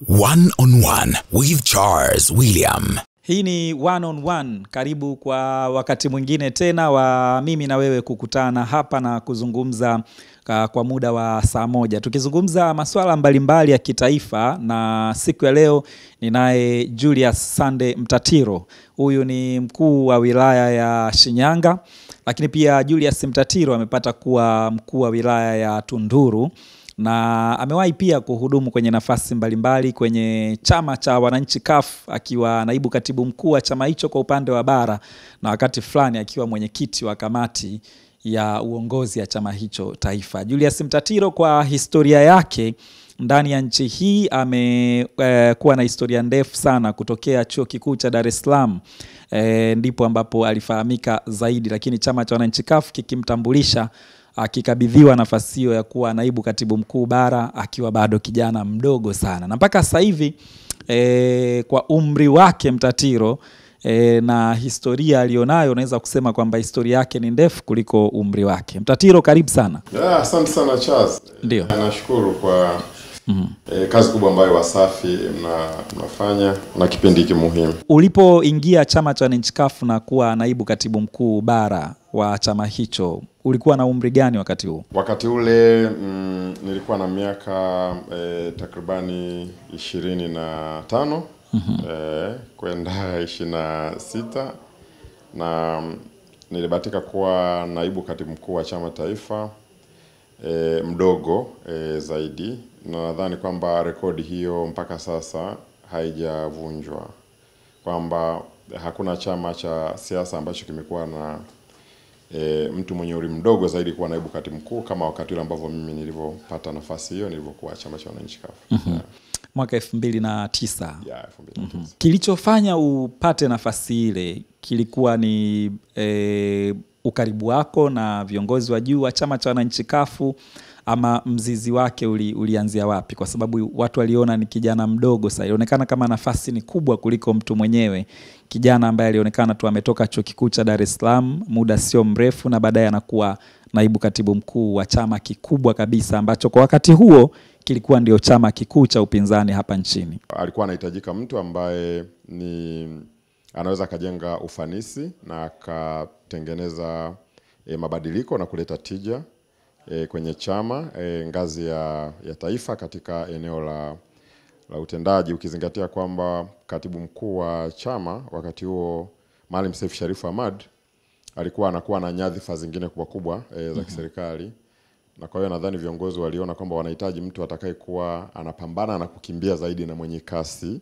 One on One with Charles William. Hii ni One on One. Karibu kwa wakati mwingine tena wa mimi na wewe kukutana hapa na kuzungumza kwa muda wa saa moja. Tukizungumza masuala mbalimbali ya kitaifa, na siku ya leo ninaye Julius Sunday Mtatiro. Huyu ni mkuu wa wilaya ya Shinyanga, lakini pia Julius Mtatiro amepata kuwa mkuu wa wilaya ya Tunduru na amewahi pia kuhudumu kwenye nafasi mbalimbali kwenye chama cha wananchi CUF, akiwa naibu katibu mkuu wa chama hicho kwa upande wa bara, na wakati fulani akiwa mwenyekiti wa kamati ya uongozi ya chama hicho taifa. Julius Mtatiro kwa historia yake ndani ya nchi hii amekuwa na historia ndefu sana kutokea chuo kikuu cha Dar es Salaam. Ndipo ambapo alifahamika zaidi, lakini chama cha wananchi CUF kikimtambulisha akikabidhiwa nafasi hiyo ya kuwa naibu katibu mkuu bara akiwa bado kijana mdogo sana. Na mpaka sasa hivi kwa umri wake Mtatiro na historia alionayo, unaweza kusema kwamba historia yake ni ndefu kuliko umri wake. Mtatiro, karibu sana. Asante sana Charles. Ndio. Nashukuru kwa kazi kubwa ambayo Wasafi mnafanya na kipindi hiki muhimu. Ulipoingia chama cha wananchi CUF na kuwa naibu katibu mkuu bara wa chama hicho, ulikuwa na umri gani wakati huo? Wakati ule nilikuwa na miaka takribani 25 kwenda 26, na nilibahatika kuwa naibu katibu mkuu wa chama taifa mdogo zaidi, na nadhani kwamba rekodi hiyo mpaka sasa haijavunjwa, kwamba hakuna chama cha siasa ambacho kimekuwa na mtu mwenye umri mdogo zaidi kuwa naibu katibu mkuu kama wakati ule ambavyo mimi nilipopata nafasi hiyo nilipokuwa chama cha wananchi CUF. Mwaka 2009. 2009. Kilichofanya upate nafasi ile kilikuwa ni ukaribu wako na viongozi wa juu wa chama cha wananchi CUF, ama mzizi wake ulianzia wapi? Kwa sababu watu waliona ni kijana mdogo sasa, ilionekana kama nafasi ni kubwa kuliko mtu mwenyewe, kijana ambaye alionekana tu ametoka chuo kikuu cha Dar es Salaam muda sio mrefu, na baadaye anakuwa naibu katibu mkuu wa chama kikubwa kabisa ambacho kwa wakati huo kilikuwa ndio chama kikuu cha upinzani hapa nchini. Alikuwa anahitajika mtu ambaye anaweza kajenga ufanisi na akatengeneza mabadiliko na kuleta tija kwenye chama ngazi ya taifa katika eneo la utendaji, ukizingatia kwamba katibu mkuu wa chama wakati huo Maalim Seif Sharif Hamad alikuwa anakuwa na nyadhifa zingine kubwa za kiserikali, na kwa hiyo nadhani viongozi waliona kwamba wanahitaji mtu atakayekuwa anapambana na kukimbia zaidi na mwenye kasi,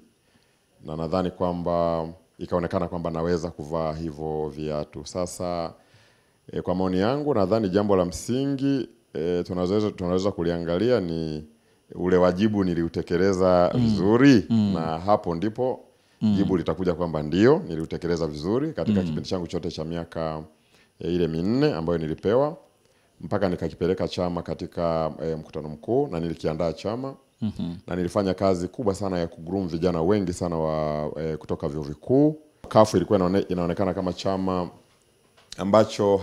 na nadhani kwamba ikaonekana kwamba naweza kuvaa hivyo viatu. Sasa kwa maoni yangu nadhani jambo la msingi tunaweza kuliangalia ni ule wajibu niliutekeleza vizuri, na hapo ndipo jibu litakuja kwamba ndio niliutekeleza vizuri katika kipindi changu chote cha miaka ile 4 ambayo nilipewa, mpaka nikakipeleka chama katika mkutano mkuu na nilikiandaa chama. Na nilifanya kazi kubwa sana ya kugroom vijana wengi sana wa kutoka vyuo vikuu. CUF ilikuwa inaonekana kama chama ambacho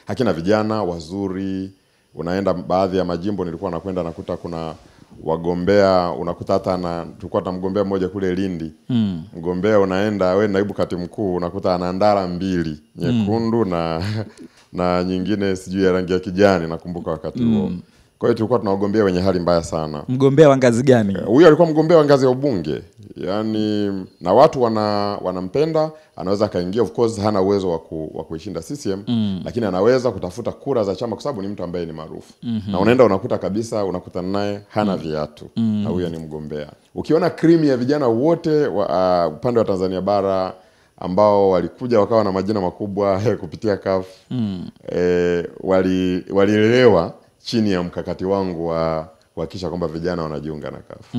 hakina vijana wazuri. Unaenda baadhi ya majimbo nilikuwa nakwenda nakuta kuna wagombea, unakuta hata tulikuwa na mgombea mmoja kule Lindi. Mgombea unaenda wewe naibu katibu mkuu unakuta ana ndara 2 nyekundu na nyingine sijui ya rangi ya kijani, nakumbuka wakati huo. Kwa hiyo tulikuwa tunawagombea wenye hali mbaya sana. Mgombea wa ngazi gani? Huyo alikuwa mgombea wa ngazi ya ubunge. Yaani na watu wanampenda, anaweza kaingia, of course hana uwezo wa kuishinda CCM, lakini anaweza kutafuta kura za chama kwa sababu ni mtu ambaye ni maarufu. Na unaenda unakuta kabisa unakutana naye hana viatu. Na huyo ni mgombea. Ukiona cream ya vijana wote upande wa Tanzania bara ambao walikuja wakawa na majina makubwa kupitia CUF, walilelewa chini ya mkakati wangu wa kuhakikisha kwamba vijana wanajiunga na CUF.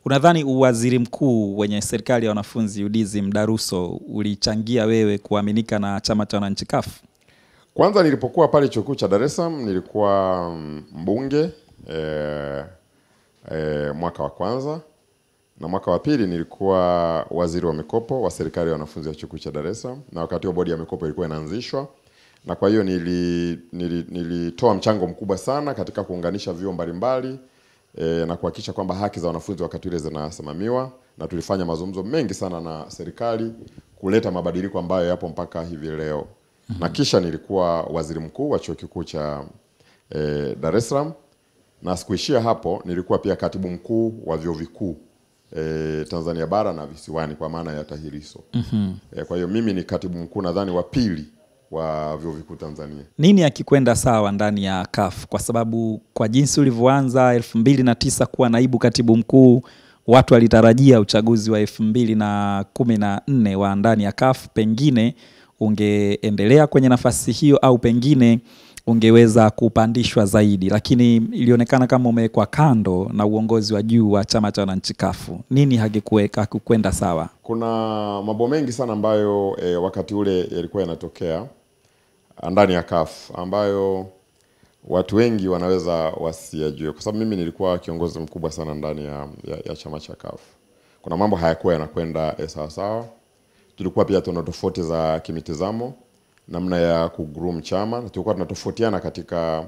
Unadhani uwaziri mkuu wenye serikali ya wanafunzi UDSM Daruso ulichangia wewe kuaminika na chama cha wananchi CUF? Kwanza nilipokuwa pale chuo kikuu cha Dar es Salaam nilikuwa mbunge mwaka wa kwanza, na mwaka wa pili nilikuwa waziri wa mikopo wa serikali ya wanafunzi wa chuo kikuu cha Dar es Salaam, na wakati huo bodi ya mikopo ilikuwa inaanzishwa. Na kwa hiyo nilitoa mchango mkubwa sana katika kuunganisha vyuo mbalimbali na kuhakikisha kwamba haki za wanafunzi wakati ule zinasimamiwa, na tulifanya mazungumzo mengi sana na serikali kuleta mabadiliko ambayo yapo mpaka hivi leo. Na kisha nilikuwa waziri mkuu wa chuo kikuu cha Dar es Salaam, na sikuishia hapo, nilikuwa pia katibu mkuu wa vyuo vikuu Tanzania bara na visiwani kwa maana ya TAHIRISO. Kwa hiyo mimi ni katibu mkuu nadhani wa pili wa vyuo vikuu Tanzania. Nini akikwenda sawa ndani ya CUF? Kwa sababu kwa jinsi ulivyoanza 2009 kuwa naibu katibu mkuu, watu walitarajia uchaguzi wa 2014 wa ndani ya CUF pengine ungeendelea kwenye nafasi hiyo au pengine ungeweza kupandishwa zaidi, lakini ilionekana kama umewekwa kando na uongozi wa juu wa chama cha wananchi CUF. Nini hakikwenda sawa? Kuna mambo mengi sana ambayo wakati ule yalikuwa yanatokea ndani ya CUF ambayo watu wengi wanaweza wasiyajue, kwa sababu mimi nilikuwa kiongozi mkubwa sana ndani ya chama cha CUF. Kuna mambo hayakuwa yanakwenda sawa sawa. Tulikuwa pia tuna tofauti za kimitazamo, namna ya kugroom chama, na tulikuwa tunatofautiana katika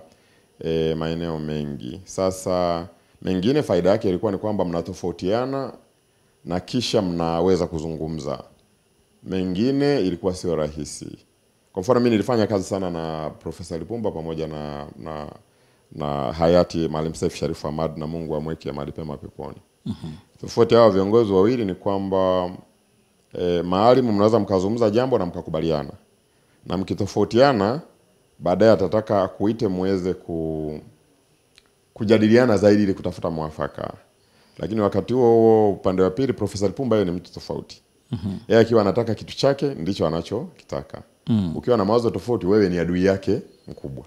maeneo mengi. Sasa mengine faida yake ilikuwa ni kwamba mnatofautiana na kisha mnaweza kuzungumza. Mengine ilikuwa sio rahisi. Kwa mfano mimi nilifanya kazi sana na Profesa Lipumba pamoja na hayati Maalim Seif Sharif Hamad, na Mungu amweke mahali pema peponi. Tofauti hao viongozi wawili ni kwamba Maalim mnaweza mkazungumza jambo na mkakubaliana, na mkitofautiana baadaye atataka kuite muweze kujadiliana zaidi ili kutafuta mwafaka. Lakini wakati huo upande wa pili Profesa Lipumba yeye ni mtu tofauti. Yeye akiwa anataka kitu chake ndicho anachokitaka. Ukiwa na mawazo tofauti wewe ni adui yake mkubwa.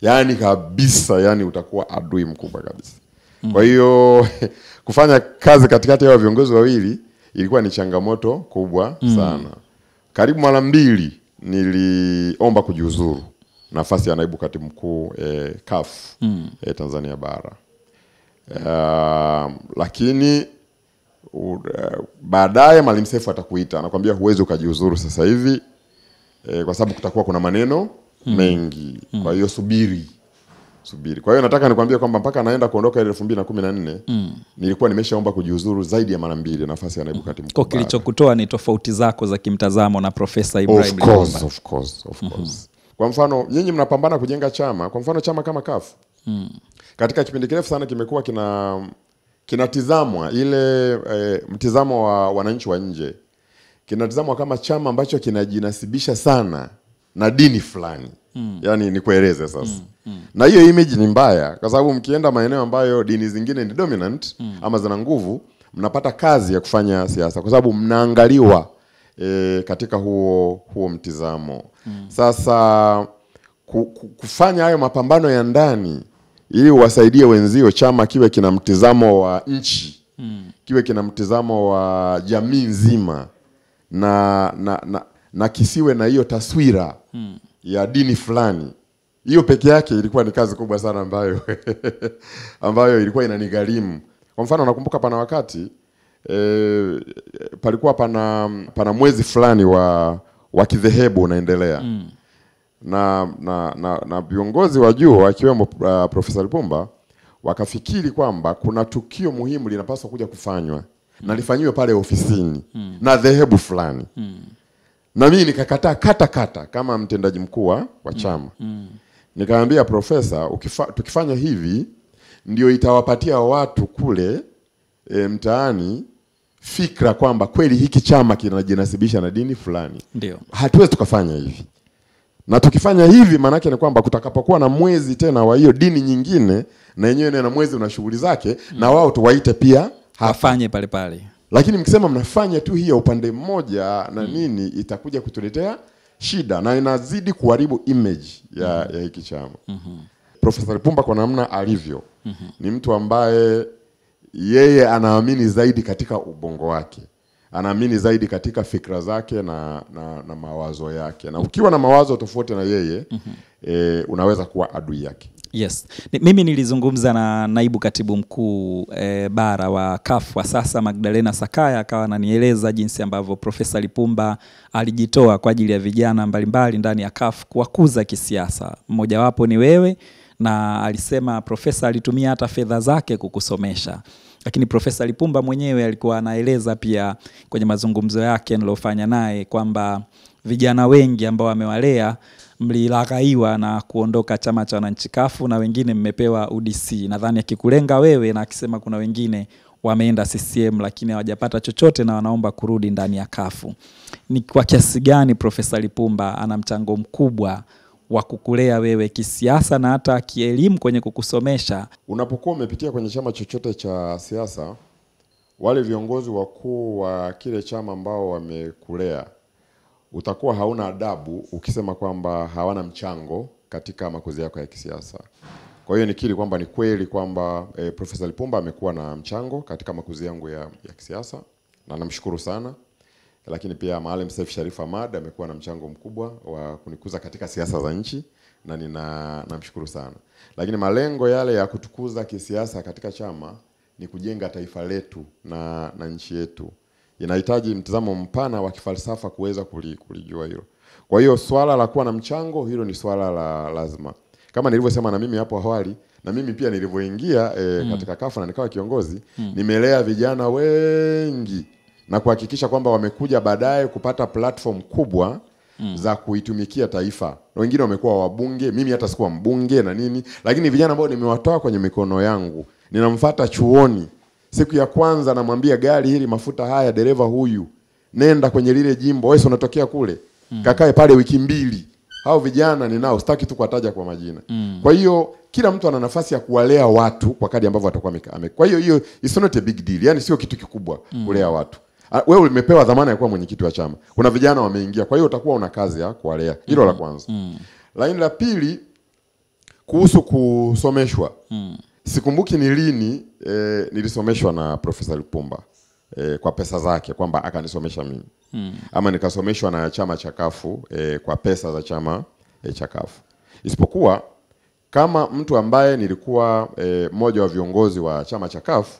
Yaani kabisa, yani utakuwa adui mkubwa kabisa. Kwa hiyo kufanya kazi katikati ya viongozi wawili ilikuwa ni changamoto kubwa sana. Karibu mara 2 niliomba kujiuzuru nafasi ya naibu katibu mkuu CUF Tanzania bara. Lakini baadaye Maalim Seif atakuita, anakuambia huwezi ukajiuzuru sasa hivi kwa sababu kutakuwa kuna maneno mengi. Kwa hiyo subiri. Kwa hiyo nataka nikwambie kwamba mpaka naenda kuondoka ile 2014 nilikuwa nimeshaomba kujiuzuru zaidi ya mara 2 nafasi ya naibu katibu mkuu. Kwa kilichokutoa ni tofauti zako za kimtazamo na Profesa Ibrahim Lipumba. Of course. Kwa mfano nyinyi mnapambana kujenga chama, kwa mfano chama kama CUF. Katika kipindi kirefu sana kimekuwa kinatizamwa ile mtizamo wa wananchi wa nje. Kinatizamwa kama chama ambacho kinajinasibisha sana na dini fulani. Yaani nikueleze sasa. Na hiyo image ni mbaya kwa sababu mkienda maeneo ambayo dini zingine ni dominant ama zina nguvu, mnapata kazi ya kufanya siasa kwa sababu mnaangaliwa katika huo mtizamo. Sasa kufanya hayo mapambano ya ndani ili uwasaidie wenzio, chama kiwe kina mtizamo wa nchi, kiwe kina mtizamo wa jamii nzima, na kisiwe na hiyo taswira ya dini fulani. Hiyo peke yake ilikuwa ni kazi kubwa sana ambayo ilikuwa inanigharimu. Kwa mfano nakumbuka pana wakati palikuwa pana mwezi fulani wa kidhehebu unaendelea. Na viongozi wa juu akiwemo Profesa Lipumba wakafikiri kwamba kuna tukio muhimu linapaswa kuja kufanywa na lifanywe pale ofisini na dhehebu fulani. Na mimi nikakataa kata kama mtendaji mkuu wa chama. Nikamwambia Profesa, tukifanya hivi ndio itawapatia watu kule mtaani fikra kwamba kweli hiki chama kinajinasibisha na dini fulani. Ndio. Hatuwezi tukafanya hivi. Na tukifanya hivi maana yake ni kwamba kutakapokuwa na mwezi tena wa hiyo dini nyingine na yenyewe na mwezi una shughuli zake na wao tuwaite pia afanye pale pale. Lakini mkisema mnafanya tu hiyo upande mmoja na nini, itakuja kutuletea shida na inazidi kuharibu image ya hiki chama. Profesa Lipumba kwa namna alivyo ni mtu ambaye yeye anaamini zaidi katika ubongo wake. Anaamini zaidi katika fikra zake na mawazo yake. Na ukiwa na mawazo tofauti na yeye unaweza kuwa adui yake. Yes. Mimi nilizungumza na naibu katibu mkuu bara wa CUF wa sasa Magdalena Sakaya, akawa ananieleza jinsi ambavyo Profesa Lipumba alijitoa kwa ajili ya vijana mbalimbali ndani ya CUF kuwakuza kisiasa. Mmoja wapo ni wewe na alisema profesa alitumia hata fedha zake kukusomesha. Lakini Profesa Lipumba mwenyewe alikuwa anaeleza pia kwenye mazungumzo yake nilofanya naye kwamba vijana wengi ambao wamewalea mlilaghaiwa na kuondoka chama cha wananchi CUF na wengine mmepewa UDC. Nadhani akikulenga wewe na akisema kuna wengine wameenda CCM lakini hawajapata chochote na wanaomba kurudi ndani ya CUF. Ni kwa kiasi gani Profesa Lipumba ana mchango mkubwa wa kukulea wewe kisiasa na hata kielimu kwenye kukusomesha? Unapokuwa umepitia kwenye chama chochote cha siasa, wale viongozi wakuu wa kile chama ambao wamekulea, utakuwa hauna adabu ukisema kwamba hawana mchango katika makuzi yako ya kisiasa. Kwa hiyo nikiri kwamba ni kweli kwamba Profesa Lipumba amekuwa na mchango katika makuzi yangu ya kisiasa na namshukuru sana. Lakini pia Maalim Seif Sharif Hamad amekuwa na mchango mkubwa wa kunikuza katika siasa za nchi na namshukuru sana. Lakini malengo yale ya kutukuza kisiasa katika chama ni kujenga taifa letu na nchi yetu. Inahitaji mtazamo mpana wa kifalsafa kuweza kulijua hilo. Kwa hiyo swala la kuwa na mchango hilo ni swala la lazima. Kama nilivyosema na mimi hapo awali, na mimi pia nilivyoingia katika CUF na nikawa kiongozi, nimelea vijana wengi na kuhakikisha kwamba wamekuja baadaye kupata platform kubwa za kuitumikia taifa. Na wengine wamekuwa wabunge, mimi hata sikuwa mbunge na nini, lakini vijana ambao nimewatoa kwenye mikono yangu, ninamfuata chuoni. Siku ya kwanza namwambia gari hili mafuta haya, dereva huyu, nenda kwenye lile jimbo, wewe unatokea kule. Kakae pale wiki 2. Hao vijana ninao, sitaki tu kuwataja kwa majina. Kwa hiyo kila mtu ana nafasi ya kuwalea watu kwa kadri ambavyo atakuwa kwa hiyo it's not a big deal. Yaani sio kitu kikubwa kulea watu. Wewe umepewa dhamana ya kuwa mwenyekiti wa chama. Kuna vijana wameingia, kwa hiyo utakuwa una kazi ya kuwalea. Hilo la kwanza. Lakini la pili, kuhusu kusomeshwa. Sikumbuki ni lini nilisomeshwa na Profesa Lipumba kwa pesa zake, kwamba akanisomesha mimi. Ama nikasomeshwa na chama cha CUF kwa pesa za chama cha CUF. Isipokuwa kama mtu ambaye nilikuwa mmoja wa viongozi wa chama cha CUF,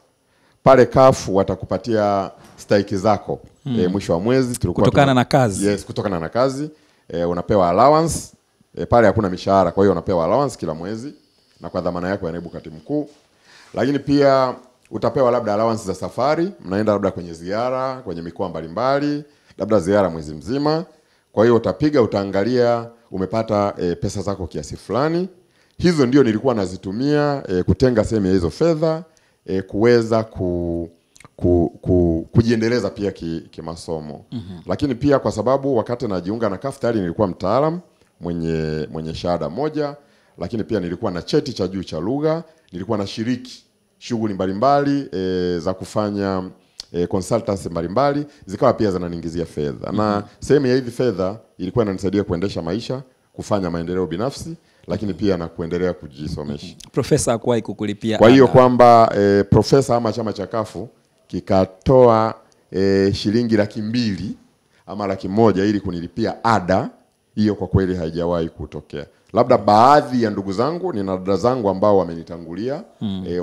pale CUF watakupatia stahiki zako mwisho wa mwezi. Kutokana na kazi. Yes, kutokana na kazi. Unapewa allowance. Pale hakuna mishahara, kwa hiyo unapewa allowance kila mwezi na kwa dhamana yako ya naibu katibu mkuu. Lakini pia utapewa labda allowance za safari, mnaenda labda kwenye ziara kwenye mikoa mbalimbali, labda ziara mwezi mzima. Kwa hiyo utaangalia umepata pesa zako kiasi fulani. Hizo ndio nilikuwa nazitumia kutenga sehemu ya hizo fedha kuweza kujiendeleza pia kimasomo. Lakini pia kwa sababu wakati najiunga na CUF tayari nilikuwa mtaalamu mwenye shahada moja, lakini pia nilikuwa na cheti cha juu cha lugha, nilikuwa nashiriki shughuli mbalimbali za kufanya consultancy mbalimbali, zikawa pia zinaniingizia fedha. Na sehemu ya hizi fedha ilikuwa inanisaidia kuendesha maisha, kufanya maendeleo binafsi, lakini pia na kuendelea kujisomesha. Profesa hakuwahi kukulipia? Kwa hiyo kwamba profesa ama chama cha CUF kikatoa shilingi 200,000 ama 100,000 ili kunilipia ada, hiyo kwa kweli haijawahi kutokea. Labda baadhi ya ndugu zangu, nina dada zangu ambao wamenitangulia,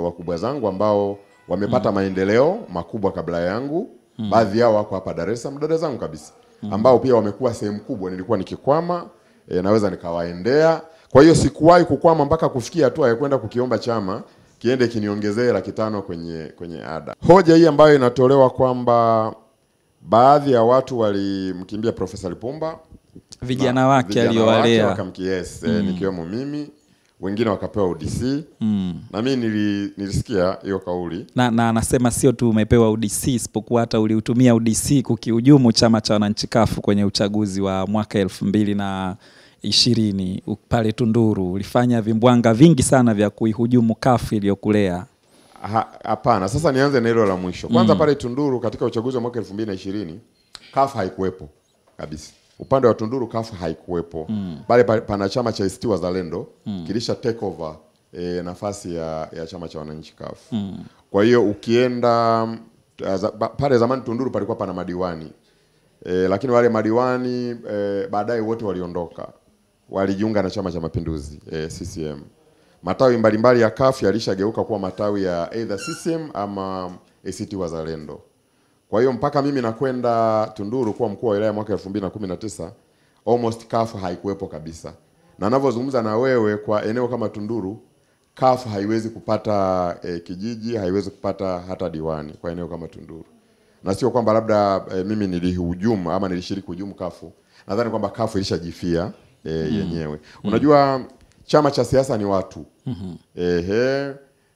wakubwa zangu ambao wamepata maendeleo makubwa kabla yangu. Baadhi yao wako hapa Dar es Salaam, dada zangu kabisa, ambao pia wamekuwa sehemu kubwa. Nilikuwa nikikwama, naweza nikawaendea. Kwa hiyo sikuwahi kukwama mpaka kufikia hatua ya kwenda kukiomba chama kiende kiniongezee 500 kwenye ada. Hoja hii ambayo inatolewa kwamba baadhi ya watu walimkimbia Profesa Lipumba, vijana wake aliowalea, nikiwemo mimi, wengine wakapewa UDC. Na mimi nilisikia hiyo kauli. Na anasema sio tu umepewa UDC, isipokuwa hata uliutumia UDC kukihujumu chama cha wananchi CUF kwenye uchaguzi wa mwaka 2020 pale Tunduru. Ulifanya vimbwanga vingi sana vya kuihujumu CUF iliyokulea. Hapana, sasa nianze na hilo la mwisho. Kwanza pale Tunduru katika uchaguzi wa mwaka 2020 CUF haikuwepo kabisa. Upande wa Tunduru CUF haikuwepo. Bali pana chama cha ACT Wazalendo kilisha take over nafasi ya chama cha wananchi CUF. Kwa hiyo ukienda pale zamani Tunduru palikuwa pana madiwani. Lakini wale madiwani baadaye wote waliondoka. Walijiunga na Chama cha Mapinduzi, CCM. Matawi mbalimbali ya CUF yalishageuka kuwa matawi ya either CCM ama ACT Wazalendo. Kwa hiyo mpaka mimi nakwenda Tunduru kuwa mkuu wa wilaya mwaka 2019, almost CUF haikuwepo kabisa. Na ninavyozungumza na wewe kwa eneo kama Tunduru, CUF haiwezi kupata kijiji, haiwezi kupata hata diwani kwa eneo kama Tunduru. Na sio kwamba labda mimi nilihujumu ama nilishiriki hujumu CUF. Nadhani kwamba CUF ilishajifia yenyewe. Unajua chama cha siasa ni watu.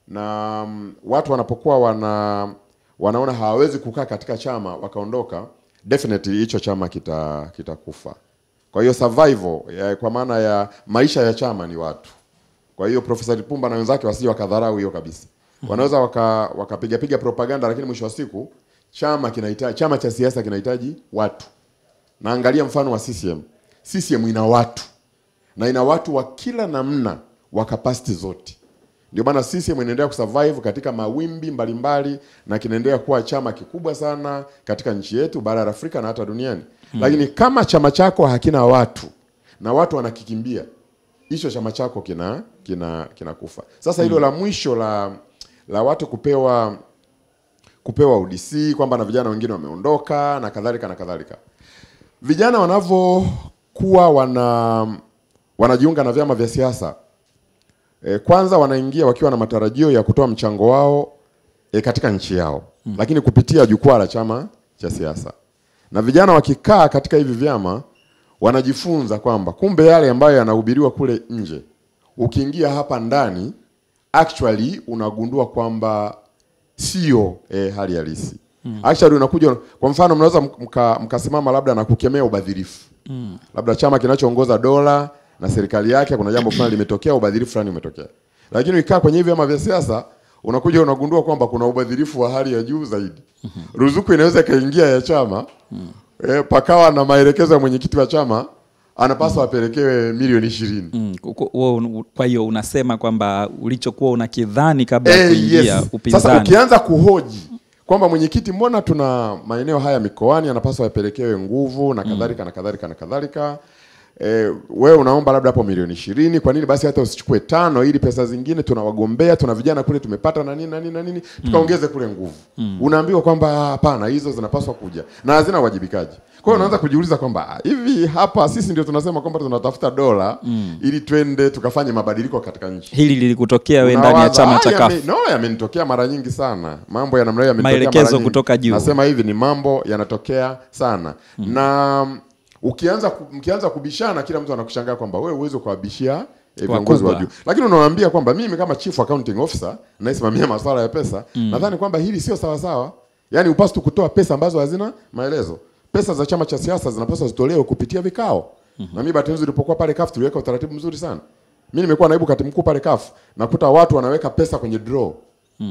Na watu wanapokuwa wanaona hawawezi kukaa katika chama wakaondoka, definitely hicho chama kitakufa. Kwa hiyo survival kwa maana ya maisha ya chama ni watu. Kwa hiyo Profesa Lipumba na wenzake wasije wakadharau hiyo kabisa. Wanaweza wakapiga propaganda, lakini mwisho wa siku chama cha siasa kinahitaji watu. Na angalia mfano wa CCM. CCM ina watu. Na ina watu wa kila namna wa capacity zote. Ndio maana CCM inaendelea kusurvive katika mawimbi mbalimbali na kinaendelea kuwa chama kikubwa sana katika nchi yetu, bara la Afrika na hata duniani. Lakini kama chama chako hakina watu na watu wanakikimbia, hicho chama chako kinakufa. Sasa hilo la mwisho la watu kupewa UDC kwamba na vijana wengine wameondoka na kadhalika na kadhalika. Vijana wanavyokuwa wanajiunga na vyama vya siasa, kwanza wanaingia wakiwa na matarajio ya kutoa mchango wao katika nchi yao, lakini kupitia jukwaa la chama cha siasa. Na vijana wakikaa katika hivi vyama wanajifunza kwamba kumbe yale ambayo yanahubiriwa kule nje, ukiingia hapa ndani actually unagundua kwamba sio hali halisi. Actually unakuja, kwa mfano mnaweza mkasimama labda na kukemea ubadhirifu. Labda chama kinachoongoza dola na serikali yake kuna jambo fulani limetokea, ubadhirifu fulani umetokea. Lakini ukikaa kwenye hivi vyama vya siasa unakuja unagundua kwamba kuna ubadhirifu wa hali ya juu zaidi. Ruzuku inaweza kaingia ya chama, pakawa na maelekezo ya mwenyekiti wa chama anapaswa apelekewe milioni 20. Kwa hiyo unasema kwamba ulichokuwa unakidhani kabla ya kuingia upinzani. Sasa ukianza kuhoji kwamba mwenyekiti, mbona tuna maeneo haya mikoani anapaswa apelekewe nguvu na kadhalika na kadhalika na kadhalika, wewe unaomba labda hapo milioni 20, kwa nini basi hata usichukue 5 ili pesa zingine tunawagombea, tuna vijana kule tumepata na nini tukaongeze kule nguvu. Unaambiwa kwamba hapana, hizo zinapaswa kuja na hazina wajibikaji. Kwa hiyo unaanza kujiuliza kwamba hivi hapa sisi ndio tunasema kwamba tunatafuta dola ili twende tukafanye mabadiliko katika nchi. Hili lilikutokea wewe ndani ya chama cha CUF? No, yamenitokea mara nyingi sana. Mambo ya namna hiyo yamenitokea mara nyingi. Maelekezo kutoka juu. Nasema hivi ni mambo yanatokea sana. Na mkianza kubishana, kila mtu anakushangaa kwamba wewe uwezo kuwabishia viongozi wa juu. Lakini unawaambia kwamba mimi kama chief accounting officer naisimamia masuala ya pesa, nadhani kwamba hili sio sawa sawa. Yaani upaswi tu kutoa pesa ambazo hazina maelezo. Pesa za chama cha siasa zinapaswa zitolewe kupitia vikao. Na mimi bahati nzuri nilipokuwa pale CUF tuliweka utaratibu mzuri sana. Mimi nimekuwa naibu katibu mkuu pale CUF, nakuta watu wanaweka pesa kwenye draw.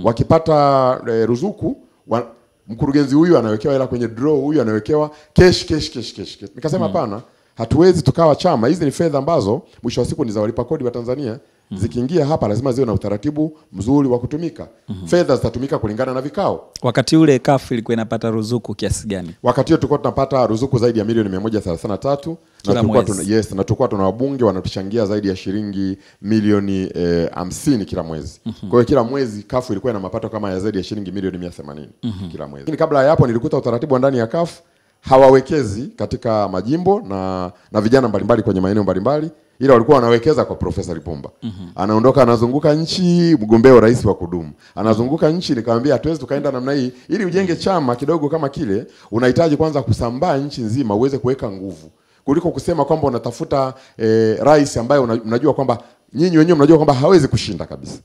Wakipata ruzuku, mkurugenzi huyu anawekewa hela kwenye draw, huyu anawekewa cash. Nikasema hapana, hatuwezi tukawa chama. Hizi ni fedha ambazo mwisho wa siku ni za walipa kodi wa Tanzania. Zikiingia hapa lazima ziwe na utaratibu mzuri wa kutumika. Fedha zitatumika kulingana na vikao. Wakati ule CUF ilikuwa inapata ruzuku kiasi gani? Wakati huo tulikuwa tunapata ruzuku zaidi ya milioni 133 na tulikuwa tuna wabunge wanatuchangia zaidi ya shilingi milioni 50 kila mwezi. Kwa hiyo kila mwezi CUF ilikuwa ina mapato kama ya zaidi ya shilingi milioni 180 kila mwezi. Lakini kabla ya hapo nilikuta utaratibu ndani ya CUF hawawekezi katika majimbo na vijana mbalimbali kwenye maeneo mbalimbali, ila walikuwa wanawekeza kwa Profesa Lipumba. Anaondoka anazunguka nchi, mgombea urais wa kudumu. Anazunguka nchi, nikamwambia hatuwezi tukaenda namna hii. Ili ujenge chama kidogo kama kile, unahitaji kwanza kusambaa nchi nzima uweze kuweka nguvu. Kuliko kusema kwamba unatafuta rais ambaye unajua kwamba nyinyi wenyewe mnajua kwamba hawezi kushinda kabisa.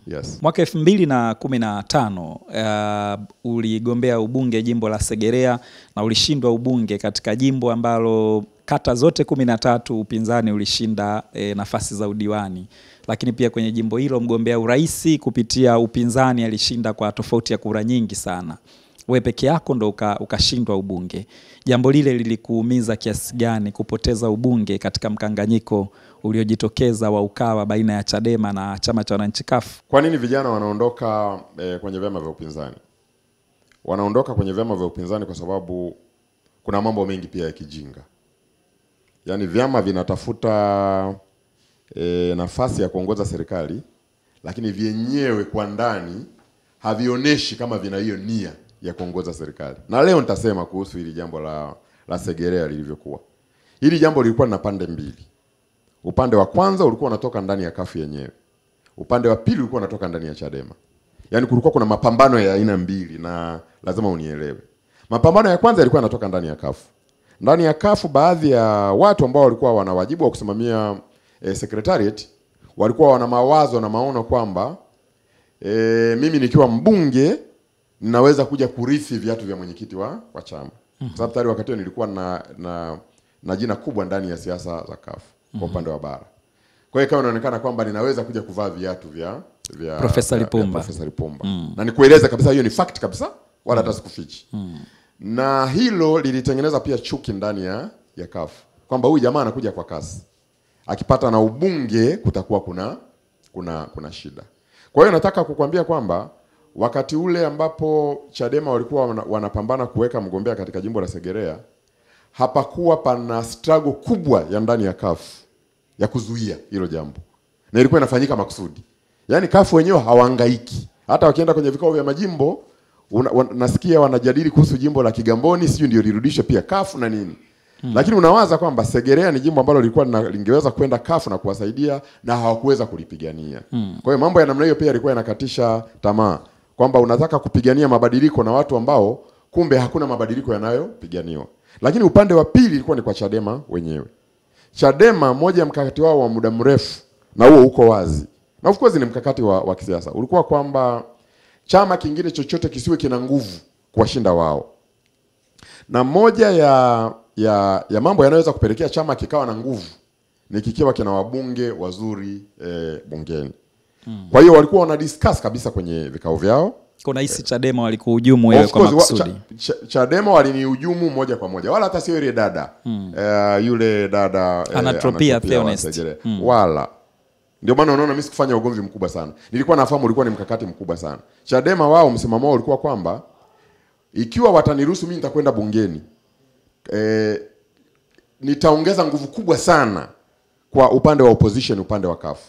Yes. Mwaka 2015 uligombea ubunge jimbo la Segerea na ulishindwa ubunge katika jimbo ambalo kata zote 13 upinzani ulishinda nafasi za udiwani. Lakini pia kwenye jimbo hilo mgombea urais kupitia upinzani alishinda kwa tofauti ya kura nyingi sana. Wewe peke yako ndo ukashindwa ubunge. Jambo lile lilikuumiza kiasi gani kupoteza ubunge katika mkanganyiko uliojitokeza wa Ukawa baina ya Chadema na chama cha wananchi CUF? Kwa nini vijana wanaondoka kwenye vyama vya upinzani? Wanaondoka kwenye vyama vya upinzani kwa sababu kuna mambo mengi pia ya kijinga. Yaani vyama vinatafuta nafasi ya kuongoza serikali, lakini vyenyewe kwa ndani havionyeshi kama vina hiyo nia ya kuongoza serikali. Na leo nitasema kuhusu hili jambo la Segerea lilivyokuwa. Hili jambo lilikuwa na pande mbili. Upande wa kwanza ulikuwa unatoka ndani ya CUF yenyewe. Upande wa pili ulikuwa unatoka ndani ya Chadema. Yaani kulikuwa kuna mapambano ya aina mbili na lazima unielewe. Mapambano ya kwanza yalikuwa yanatoka ndani ya CUF. Ndani ya CUF baadhi ya watu ambao walikuwa wana wajibu wa kusimamia secretariat walikuwa wana mawazo na maono kwamba mimi nikiwa mbunge ninaweza kuja kurithi viatu vya mwenyekiti wa chama. Kwa sababu tayari wakati huo nilikuwa na jina kubwa ndani ya siasa za CUF kwa upande wa bara. Kwa hiyo ikawa inaonekana kwamba ninaweza kuja kuvaa viatu vya Profesa Lipumba. Na nikueleza kabisa hiyo ni fact kabisa wala hata sikufichi. Na hilo lilitengeneza pia chuki ndani ya CUF kwamba huyu jamaa anakuja kwa kasi. Akipata na ubunge kutakuwa kuna shida. Kwa hiyo nataka kukwambia kwamba wakati ule ambapo Chadema walikuwa wanapambana kuweka mgombea katika jimbo la Segerea, hapakuwa pana struggle kubwa ya ndani ya CUF ya kuzuia hilo jambo. Na ilikuwa inafanyika makusudi. Yaani CUF wenyewe hawahangaiki. Hata wakienda kwenye vikao vya majimbo nasikia wanajadili kuhusu jimbo la Kigamboni, sio ndio lirudishe pia CUF na nini. Lakini unawaza kwamba Segerea ni jimbo ambalo lilikuwa lingeweza kwenda CUF na kuwasaidia na hawakuweza kulipigania. Kwa hiyo mambo ya namna hiyo pia yalikuwa yanakatisha tamaa kwamba unataka kupigania mabadiliko na watu ambao kumbe hakuna mabadiliko yanayopiganiwa. Lakini upande wa pili ilikuwa ni kwa Chadema wenyewe. Chadema moja ya mkakati wao wa muda mrefu na huo uko wazi. Na of course ni mkakati wa kisiasa. Ulikuwa kwamba chama kingine chochote kisiwe kina nguvu kuwashinda wao. Na moja ya mambo yanayoweza kupelekea chama kikawa na nguvu ni kikiwa kina wabunge wazuri bungeni. Kwa hiyo walikuwa wana discuss kabisa kwenye vikao vyao. Kuna hisi Chadema walikuhujumu wewe kwa makusudi. Chadema walinihujumu moja kwa moja. Wala hata sio ile dada. Yule dada Anatropia Theonest. Wala. Ndio maana unaona mimi sikufanya ugomvi mkubwa sana. Nilikuwa nafahamu ulikuwa ni mkakati mkubwa sana. Chadema wao msimamo wao ulikuwa kwamba ikiwa wataniruhusu mimi nitakwenda bungeni, nitaongeza nguvu kubwa sana kwa upande wa opposition, upande wa CUF.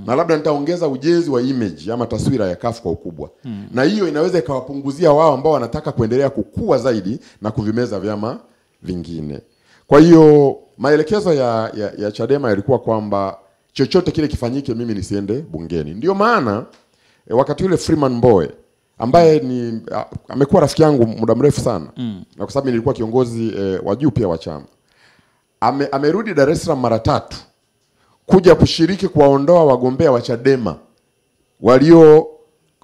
Na labda nitaongeza ujenzi wa image ama taswira ya CUF kwa ukubwa. Na hiyo inaweza ikawapunguzia wao ambao wanataka kuendelea kukua zaidi na kuvimeza vyama vingine. Kwa hiyo maelekezo ya Chadema yalikuwa kwamba chochote kile kifanyike mimi nisiende bungeni. Ndio maana wakati ule Freeman Mbowe ambaye ni amekuwa rafiki yangu muda mrefu sana. Na kwa sababu nilikuwa kiongozi wa juu pia wa chama. Amerudi Dar es Salaam mara 3 kuja kushiriki kuwaondoa wagombea wa Chadema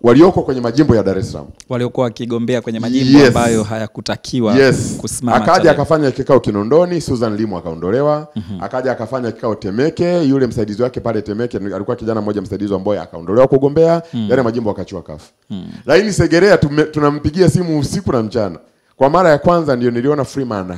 walioko kwenye majimbo ya Dar es Salaam. Waliokuwa wakigombea kwenye majimbo ambayo hayakutakiwa kusimama. Akaja akafanya kikao Kinondoni, Susan Limu akaondolewa. Akaja akafanya kikao Temeke, yule msaidizi wake pale Temeke alikuwa kijana mmoja msaidizi ambaye akaondolewa kugombea, yale majimbo akachua CUF. Lakini Segerea tunampigia simu usiku na mchana. Kwa mara ya kwanza ndio niliona Freeman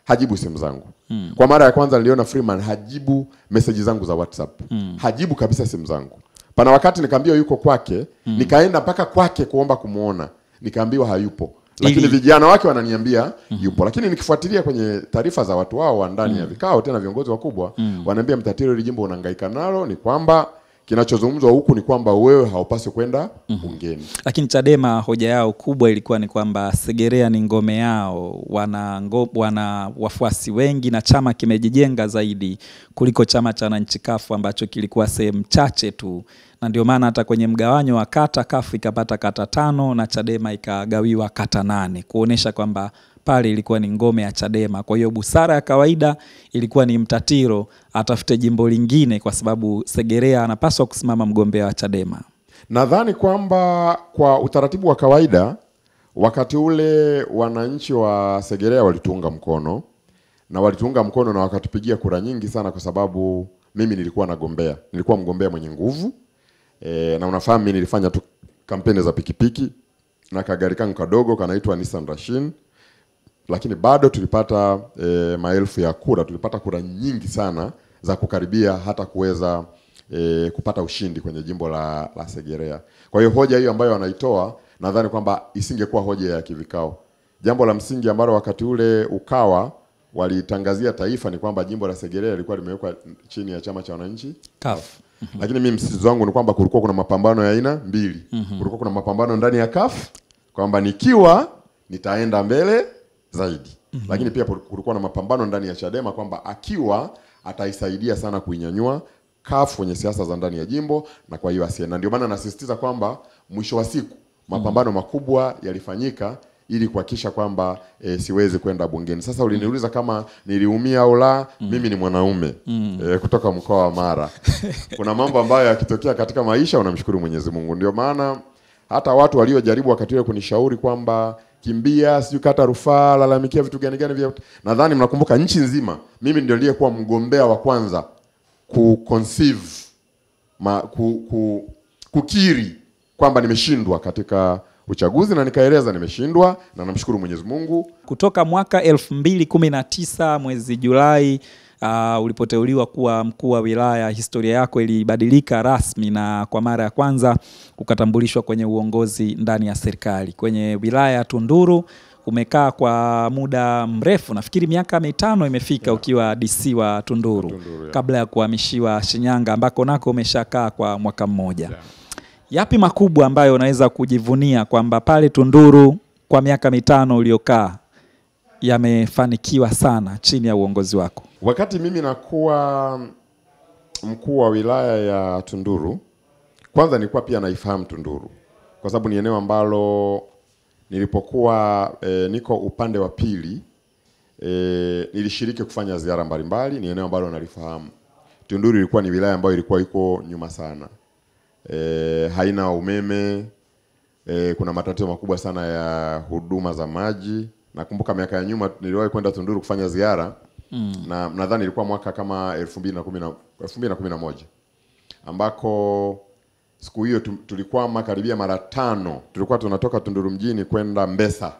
hajibu simu zangu. Kwa mara ya kwanza niliona Freeman hajibu message zangu za WhatsApp. Hajibu kabisa simu zangu. Pana wakati nikaambiwa yuko kwake, nikaenda mpaka kwake kuomba kumuona. Nikaambiwa hayupo. Lakini vijana wake wananiambia yupo. Lakini nikifuatilia kwenye taarifa za watu wao wa ndani ya vikao tena viongozi wakubwa, wananiambia mtatiro ile jimbo unahangaika nalo ni kwamba kinachozungumzwa huku ni kwamba wewe haupaswi kwenda bungeni. Lakini Chadema hoja yao kubwa ilikuwa ni kwamba Segerea ni ngome yao, wana wafuasi wengi na chama kimejijenga zaidi kuliko chama cha wananchi CUF ambacho kilikuwa sehemu chache tu. Na ndio maana hata kwenye mgawanyo wa kata CUF ikapata kata 5 na Chadema ikagawiwa kata 8 kuonesha kwamba pale ilikuwa ni ngome ya Chadema. Kwa hiyo busara ya kawaida ilikuwa ni Mtatiro atafute jimbo lingine kwa sababu Segerea anapaswa kusimama mgombea wa Chadema. Nadhani kwamba kwa utaratibu wa kawaida wakati ule wananchi wa Segerea walituunga mkono na wakatupigia kura nyingi sana kwa sababu mimi nilikuwa nagombea. Nilikuwa mgombea mwenye nguvu. Na unafahamu mimi nilifanya tu kampeni za pikipiki na kagari kangu kadogo kanaitwa Nissan Rashin. Lakini bado tulipata maelfu ya kura, tulipata kura nyingi sana za kukaribia hata kuweza kupata ushindi kwenye jimbo la Segerea. Kwa hiyo hoja hiyo ambayo wanaitoa nadhani kwamba isingekuwa hoja ya kivikao. Jambo la msingi ambalo wakati ule Ukawa walitangazia taifa ni kwamba jimbo la Segerea lilikuwa limewekwa chini ya chama cha wananchi CUF. Lakini mimi msisitizo wangu ni kwamba kulikuwa kuna mapambano ya aina mbili. Kulikuwa kuna mapambano ndani ya CUF kwamba nikiwa nitaenda mbele zaidi. Lakini pia kulikuwa na mapambano ndani ya Chadema kwamba akiwa ataisaidia sana kuinyanyua CUF kwenye siasa za ndani ya jimbo, na kwa hiyo asiende. Ndio maana nasisitiza kwamba mwisho wa siku mapambano makubwa yalifanyika ili kuhakikisha kwamba siwezi kwenda bungeni. Sasa uliniuliza kama niliumia au la. Mimi ni mwanaume kutoka mkoa wa Mara. Kuna mambo ambayo yakitokea katika maisha unamshukuru Mwenyezi Mungu. Ndio maana hata watu waliojaribu wakati ule kunishauri kwamba kimbia, siju kata rufaa, lalamikia vitu gani vya, nadhani mnakumbuka nchi nzima mimi ndio niliyekuwa mgombea wa kwanza kukiri kwamba nimeshindwa katika uchaguzi, na nikaeleza nimeshindwa, na namshukuru Mwenyezi Mungu. Kutoka mwaka 2019 mwezi Julai ulipoteuliwa kuwa mkuu wa wilaya, historia yako ilibadilika rasmi na kwa mara ya kwanza ukatambulishwa kwenye uongozi ndani ya serikali. Kwenye wilaya ya Tunduru umekaa kwa muda mrefu, nafikiri miaka 5 imefika ukiwa DC wa Tunduru, kabla ya kuhamishiwa Shinyanga ambako nako umeshakaa kwa mwaka mmoja. Yapi makubwa ambayo unaweza kujivunia kwamba pale Tunduru kwa miaka 5 uliokaa yamefanikiwa sana chini ya uongozi wako? Wakati mimi nakuwa mkuu wa wilaya ya Tunduru, kwanza nilikuwa pia naifahamu Tunduru, kwa sababu ni eneo ambalo nilipokuwa niko upande wa pili nilishiriki kufanya ziara mbalimbali. Ni eneo ambalo nalifahamu. Tunduru ilikuwa ni wilaya ambayo ilikuwa iko nyuma sana. Haina umeme, kuna matatizo makubwa sana ya huduma za maji. Nakumbuka miaka ya nyuma niliwahi kwenda Tunduru kufanya ziara, na nadhani ilikuwa mwaka kama 2011 ambako siku hiyo tulikuwa karibia mara 5 tulikuwa tunatoka Tunduru mjini kwenda Mbesa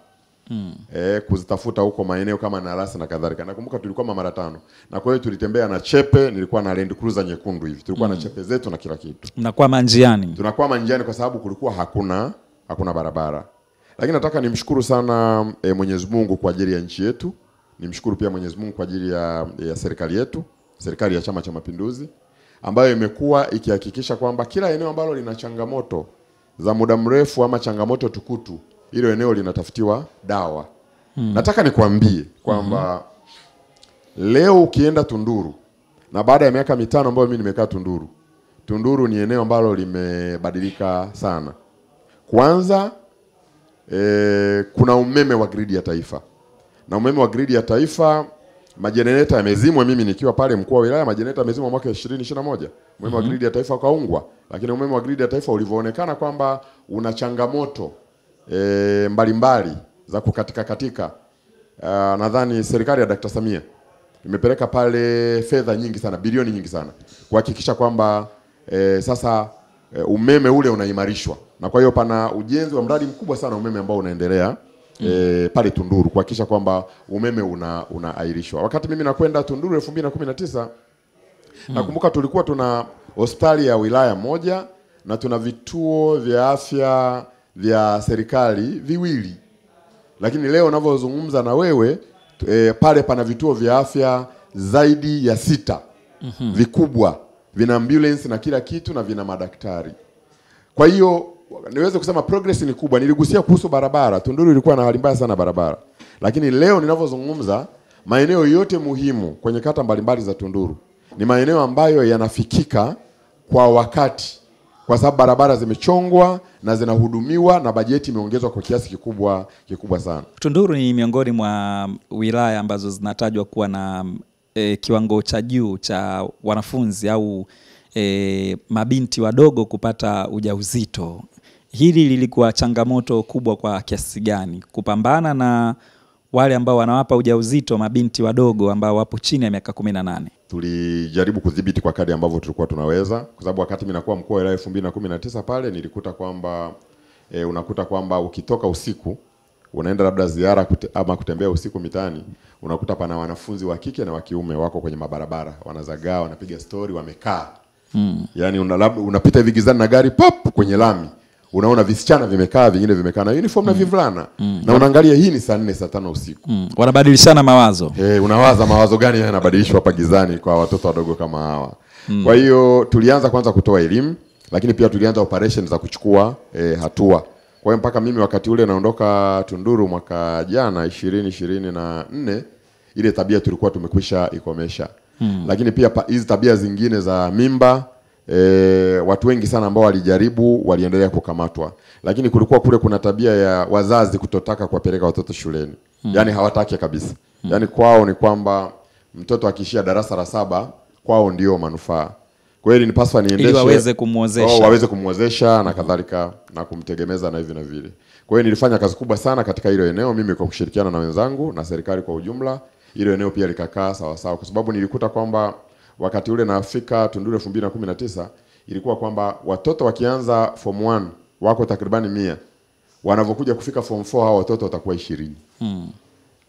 kuzitafuta huko maeneo kama Narasa na kadhalika. Nakumbuka tulikuwa mara 5, na kwa hiyo tulitembea na chepe. Nilikuwa na Land Cruiser nyekundu hivi, tulikuwa na chepe zetu na kila kitu. Mnakuwa njiani? Tunakuwa manjiani kwa sababu kulikuwa hakuna barabara. Lakini nataka nimshukuru sana Mwenyezi Mungu kwa ajili ya nchi yetu. Nimshukuru pia Mwenyezi Mungu kwa ajili ya serikali yetu, serikali ya Chama cha Mapinduzi, ambayo imekuwa ikihakikisha kwamba kila eneo ambalo lina changamoto za muda mrefu ama changamoto tukutu, hilo eneo linatafutiwa dawa. Nataka nikwambie kwamba leo ukienda Tunduru, na baada ya miaka 5 ambayo mimi nimekaa Tunduru, Tunduru ni eneo ambalo limebadilika sana. Kwanza kuna umeme wa gridi ya taifa. Na umeme wa gridi ya taifa, majenereta yamezimwa. Mimi nikiwa pale mkuu wa wilaya, majenereta yamezimwa mwaka 2021. Umeme wa gridi ya taifa kaungwa. Lakini umeme wa gridi ya taifa ulivyoonekana kwamba una changamoto mbalimbali za katika nadhani serikali ya Dr. Samia imepeleka pale fedha nyingi sana, bilioni nyingi sana, kuhakikisha kwamba sasa umeme ule unaimarishwa. Na kwa hiyo pana ujenzi wa mradi mkubwa sana umeme ambao unaendelea pale Tunduru, kuhakikisha kwamba umeme unaairishwa. Wakati mimi nakwenda Tunduru 2019, nakumbuka tulikuwa tuna hospitali ya wilaya moja na tuna vituo vya afya vya serikali viwili. Lakini leo ninavyozungumza na wewe pale pana vituo vya afya zaidi ya 6 vikubwa, vina ambulance na kila kitu, na vina madaktari. Kwa hiyo niweze kusema progress ni kubwa. Niligusia kuhusu barabara. Tunduru ilikuwa na hali mbaya sana barabara. Lakini leo ninavyozungumza, maeneo yote muhimu kwenye kata mbalimbali za Tunduru ni maeneo ambayo yanafikika kwa wakati, kwa sababu barabara zimechongwa na zinahudumiwa na bajeti imeongezwa kwa kiasi kikubwa sana. Tunduru ni miongoni mwa wilaya ambazo zinatajwa kuwa na kiwango cha juu cha wanafunzi au mabinti wadogo kupata ujauzito. Hili lilikuwa changamoto kubwa kwa kiasi gani kupambana na wale ambao wanawapa ujauzito mabinti wadogo ambao wapo chini ya miaka 18? Tulijaribu kudhibiti kwa kadri ambavyo tulikuwa tunaweza, kwa sababu wakati mimi nakuwa mkuu wa wilaya 2019 pale nilikuta kwamba unakuta kwamba ukitoka usiku unaenda labda ziara ama kutembea usiku mitaani, unakuta pana wanafunzi wa kike na wa kiume wako kwenye mabarabara, wanazagaa, wanapiga story, wamekaa. Yaani unapita hivi gizani na gari pop kwenye lami, unaona visichana vimekaa, vingine vimekaa na uniform na vivulana, na unaangalia hii ni saa 4 saa 5 usiku. Wanabadilishana mawazo. Unawaza mawazo gani yanabadilishwa hapa gizani kwa watoto wadogo kama hawa. Kwa hiyo tulianza kwanza kutoa elimu, lakini pia tulianza operation za kuchukua hatua. Kwa hiyo mpaka mimi wakati ule naondoka Tunduru mwaka jana 2024, ile tabia tulikuwa tumekwisha ikomesha. Lakini pia hizi tabia zingine za mimba, watu wengi sana ambao walijaribu waliendelea kukamatwa. Lakini kulikuwa kule kuna tabia ya wazazi kutotaka kuwapeleka watoto shuleni. Yani hawataki kabisa. Yani kwao ni kwamba mtoto akishia darasa la 7 kwao ndio manufaa. Kwa hiyo nipaswa niendeshe ili waweze kumwozesha. Waweze kumwozesha na kadhalika na kumtegemeza na hivi na vile. Kwa hiyo nilifanya kazi kubwa sana katika hilo eneo mimi kwa kushirikiana na wenzangu na serikali kwa ujumla. Hilo eneo pia likakaa sawa sawa kwa sababu nilikuta kwamba wakati ule nafika Tunduru 2019 ilikuwa kwamba watoto wakianza form 1 wako takribani 100. Wanavokuja kufika form 4 hao watoto watakuwa 20.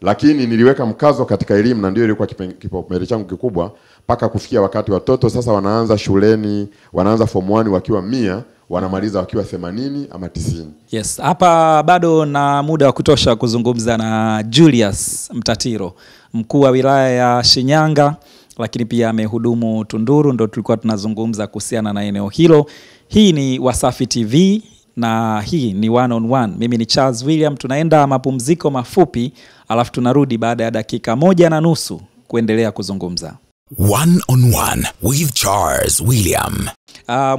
Lakini niliweka mkazo katika elimu na ndio ilikuwa kipaumbele changu kikubwa mpaka kufikia wakati watoto sasa wanaanza shuleni, wanaanza form 1 wakiwa 100, wanamaliza wakiwa 80 ama 90. Yes, hapa bado na muda wa kutosha kuzungumza na Julius Mtatiro, mkuu wa wilaya ya Shinyanga, lakini pia amehudumu Tunduru, ndo tulikuwa tunazungumza kuhusiana na eneo hilo. Hii ni Wasafi TV na hii ni One on One. Mimi ni Charles William, tunaenda mapumziko mafupi alafu tunarudi baada ya dakika 1.5 kuendelea kuzungumza. One on One with Charles William.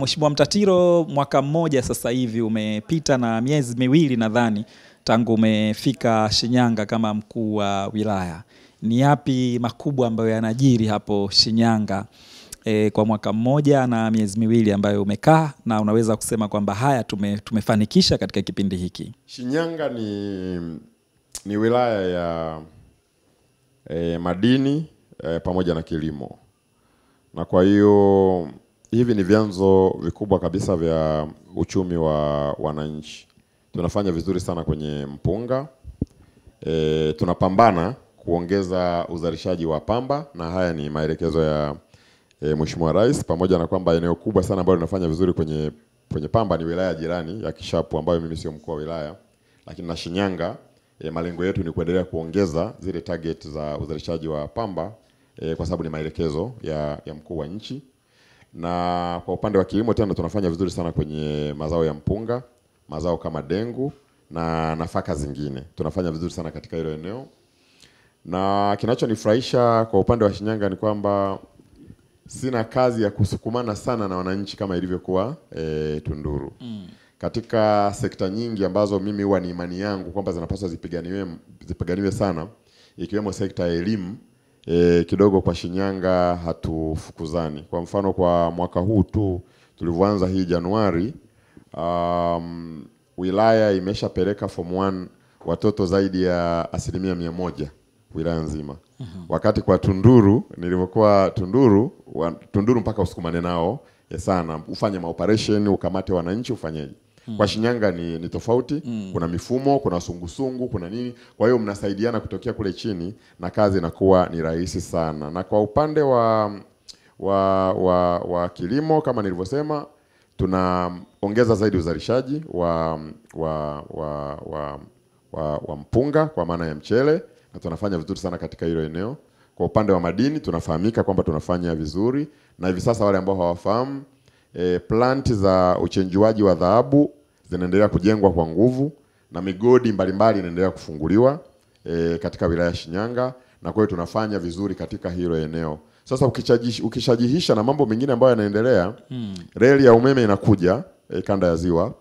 Mheshimiwa Mtatiro, mwaka mmoja sasa hivi umepita na miezi 2 nadhani tangu umefika Shinyanga kama mkuu wa wilaya. Ni yapi makubwa ambayo yanajiri hapo Shinyanga kwa mwaka mmoja na miezi 2 ambayo umekaa na unaweza kusema kwamba haya tumefanikisha katika kipindi hiki? Shinyanga ni wilaya ya madini pamoja na kilimo. Na kwa hiyo hivi ni vyanzo vikubwa kabisa vya uchumi wa wananchi. Tunafanya vizuri sana kwenye mpunga. Tunapambana kuongeza uzalishaji wa pamba na haya ni maelekezo ya Mheshimiwa Rais, pamoja na kwamba eneo kubwa sana ambalo linafanya vizuri kwenye pamba ni wilaya jirani ya Kishapu ambayo mimi sio mkuu wa wilaya. Lakini na Shinyanga malengo yetu ni kuendelea kuongeza zile target za uzalishaji wa pamba kwa sababu ni maelekezo ya mkuu wa nchi. Na kwa upande wa kilimo tena tunafanya vizuri sana kwenye mazao ya mpunga, mazao kama dengu na nafaka zingine. Tunafanya vizuri sana katika hilo eneo. Na kinachonifurahisha kwa upande wa Shinyanga ni kwamba sina kazi ya kusukumana sana na wananchi kama ilivyokuwa Tunduru. Katika sekta nyingi ambazo mimi huwa ni imani yangu kwamba zinapaswa zipiganiwe sana, ikiwemo sekta ya elimu, kidogo kwa Shinyanga hatufukuzani. Kwa mfano kwa mwaka huu tu tulivyoanza hii Januari, wilaya imeshapeleka form 1 watoto zaidi ya 100% wilaya nzima. Wakati kwa Tunduru, nilivyokuwa Tunduru mpaka usukumane nao sana, ufanye maoperation, ukamate wananchi, ufanyeje. Kwa Shinyanga ni tofauti, kuna mifumo, kuna sungusungu, kuna nini. Kwa hiyo mnasaidiana kutokea kule chini na kazi inakuwa ni rahisi sana. Na kwa upande wa kilimo kama nilivyosema, tunaongeza zaidi uzalishaji wa mpunga kwa maana ya mchele na tunafanya vizuri sana katika hilo eneo. Kwa upande wa madini tunafahamika kwamba tunafanya vizuri na hivi sasa wale ambao hawafahamu plant za uchenjuaji wa dhahabu zinaendelea kujengwa kwa nguvu na migodi mbalimbali inaendelea kufunguliwa katika wilaya ya Shinyanga na kwa hiyo tunafanya vizuri katika hilo eneo. Sasa ukishajihisha na mambo mengine ambayo yanaendelea, reli ya umeme inakuja kanda ya Ziwa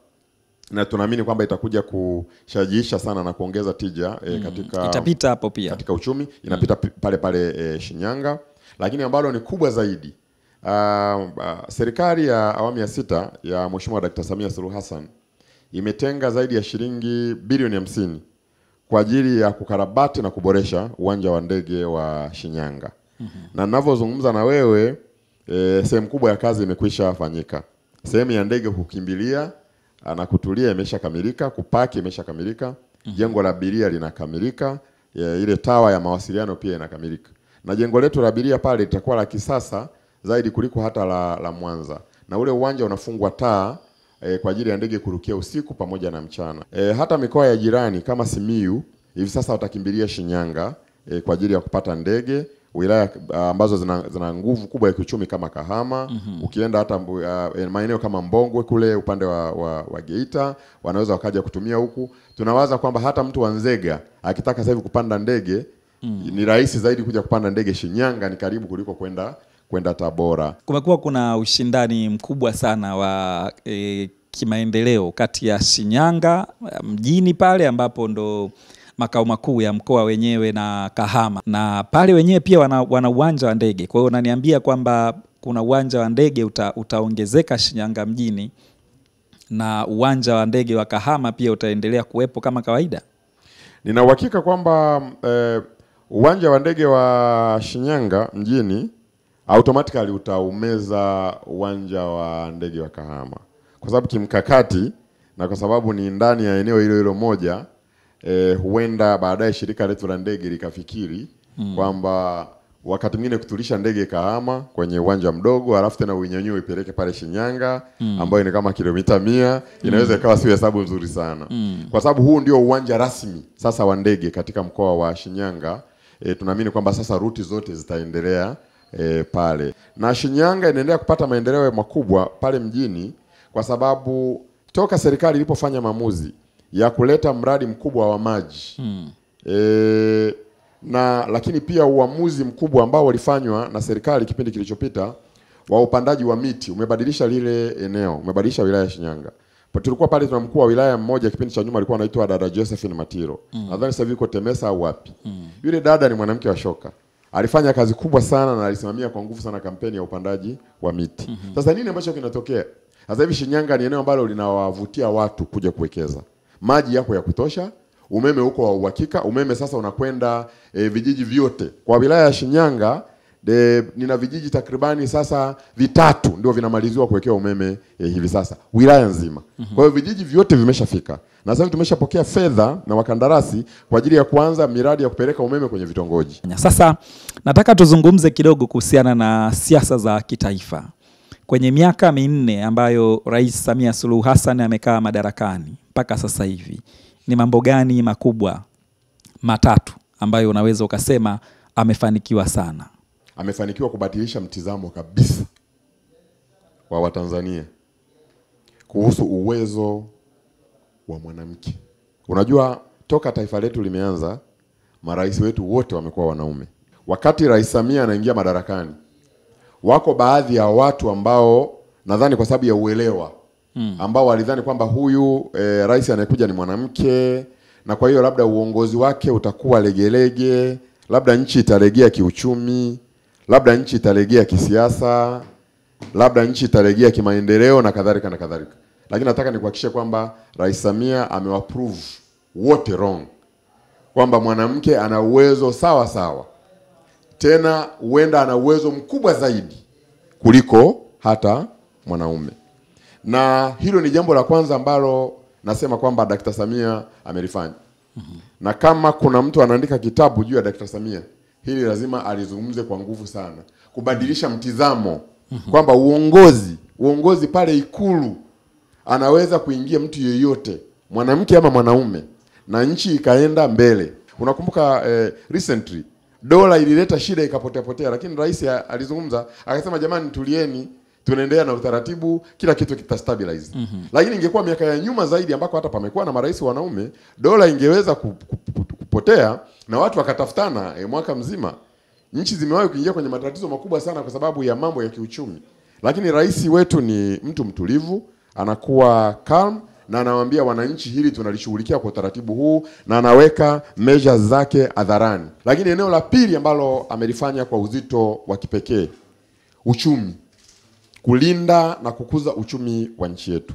na tunaamini kwamba itakuja kushajihisha sana na kuongeza tija katika itapita hapo pia katika uchumi, inapita pale Shinyanga. Lakini ambalo ni kubwa zaidi, serikali ya awamu ya 6 ya Mheshimiwa Dr. Samia Suluhu Hassan imetenga zaidi ya shilingi bilioni 50 kwa ajili ya kukarabati na kuboresha uwanja wa ndege wa Shinyanga. Na ninavyozungumza na wewe, sehemu kubwa ya kazi imekwisha fanyika. Sehemu ya ndege kukimbilia na kutulia imeshakamilika, kupaki imeshakamilika, jengo la abiria linakamilika, ile tawa ya mawasiliano pia inakamilika. Na jengo letu la abiria pale litakuwa la kisasa zaidi kuliko hata la Mwanza. Na ule uwanja unafungwa taa kwa ajili ya ndege kurukia usiku pamoja na mchana. Hata mikoa ya jirani kama Simiyu hivi sasa watakimbilia Shinyanga kwa ajili ya kupata ndege. Wilaya ambazo zina nguvu kubwa ya kiuchumi kama Kahama, ukienda hata maeneo kama Mbongwe kule upande wa Geita, wanaweza wakaja kutumia huku. Tunawaza kwamba hata mtu wa Nzega akitaka sasa hivi kupanda ndege Ni rahisi zaidi kuja kupanda ndege Shinyanga, ni karibu kuliko kwenda Tabora. Kumekuwa kuna ushindani mkubwa sana wa kimaendeleo kati ya Shinyanga mjini pale ambapo ndo makao makuu ya mkoa wenyewe na Kahama, na pale wenyewe pia wana uwanja wa ndege. Kwa hiyo unaniambia kwamba kuna uwanja wa ndege utaongezeka Shinyanga mjini na uwanja wa ndege wa Kahama pia utaendelea kuwepo kama kawaida? Nina uhakika kwamba uwanja wa ndege wa Shinyanga mjini automatically utaumeza uwanja wa ndege wa Kahama, kwa sababu kimkakati na kwa sababu ni ndani ya eneo hilo moja. Huenda baadaye shirika letu la ndege likafikiri kwamba wakati mwingine kutulisha ndege Kahama kwenye uwanja mdogo alafu tena uinyanyue ipeleke pale Shinyanga ambayo ni kama kilomita 100, inaweza ikawa sio hesabu nzuri sana. Kwa sababu huu ndio uwanja rasmi sasa wa ndege katika mkoa wa Shinyanga. Tunaamini kwamba sasa ruti zote zitaendelea pale, na Shinyanga inaendelea kupata maendeleo makubwa pale mjini, kwa sababu toka serikali ilipofanya maamuzi ya kuleta mradi mkubwa wa maji na lakini pia uamuzi mkubwa ambao walifanywa na serikali kipindi kilichopita wa upandaji wa miti umebadilisha lile eneo, umebadilisha wilaya ya Shinyanga. Tulikuwa pale tuna mkuu wa wilaya mmoja kipindi cha nyuma alikuwa anaitwa dada Josephine Matiro. Nadhani sasa hivi yuko Temesa au wapi. Yule dada ni mwanamke wa shoka. Alifanya kazi kubwa sana na alisimamia kwa nguvu sana kampeni ya upandaji wa miti. Sasa nini ambacho kinatokea? Sasa hivi Shinyanga ni eneo ambalo linawavutia watu kuja kuwekeza. Maji yako ya kutosha, umeme uko wa uhakika. Umeme sasa unakwenda vijiji vyote. Kwa wilaya ya Shinyanga nina vijiji takribani sasa 3 ndio vinamaliziwa kuwekewa umeme hivi sasa wilaya nzima. Kwa hiyo vijiji vyote vimeshafika. Na sasa tumeshapokea fedha na wakandarasi kwa ajili ya kuanza miradi ya kupeleka umeme kwenye vitongoji. Sasa nataka tuzungumze kidogo kuhusiana na siasa za kitaifa. Kwenye miaka 4 ambayo Rais Samia Suluhu Hassan amekaa madarakani mpaka sasa hivi, ni mambo gani makubwa 3 ambayo unaweza ukasema amefanikiwa sana? Amefanikiwa kubadilisha mtizamo kabisa wa Watanzania kuhusu uwezo wa mwanamke. Unajua toka taifa letu limeanza, marais wetu wote wamekuwa wanaume. Wakati Rais Samia anaingia madarakani, wako baadhi ya watu ambao nadhani kwa sababu ya uelewa ambao walidhani kwamba huyu rais anayekuja ni mwanamke, na kwa hiyo labda uongozi wake utakuwa legelege, labda nchi italegea kiuchumi, labda nchi italegea kisiasa, labda nchi italegea kimaendeleo na kadhalika na kadhalika. Lakini nataka nikuhakikishie kwamba Rais Samia amewaprove wote wrong, kwamba mwanamke ana uwezo sawa sawa, tena huenda ana uwezo mkubwa zaidi kuliko hata mwanaume. Na hilo ni jambo la kwanza ambalo nasema kwamba Dr. Samia amelifanya. Na kama kuna mtu anaandika kitabu juu ya Dr. Samia, hili lazima alizungumze kwa nguvu sana, kubadilisha mtizamo kwamba uongozi pale Ikulu anaweza kuingia mtu yeyote, mwanamke ama mwanaume, na nchi ikaenda mbele. Unakumbuka recently dola ilileta shida ikapotea, lakini rais alizungumza akasema, jamani tulieni, tunaendelea na utaratibu, kila kitu kitastabilize. Lakini ingekuwa miaka ya nyuma zaidi ambako hata pamekuwa na marais wanaume, dola ingeweza kupotea na watu wakatafutana mwaka mzima. Nchi zimewahi kuingia kwenye matatizo makubwa sana kwa sababu ya mambo ya kiuchumi. Lakini rais wetu ni mtu mtulivu, anakuwa calm na anawaambia wananchi hili tunalishughulikia kwa utaratibu huu, na anaweka measures zake hadharani. Lakini eneo la pili ambalo amelifanya kwa uzito wa kipekee, uchumi, kulinda na kukuza uchumi wa nchi yetu.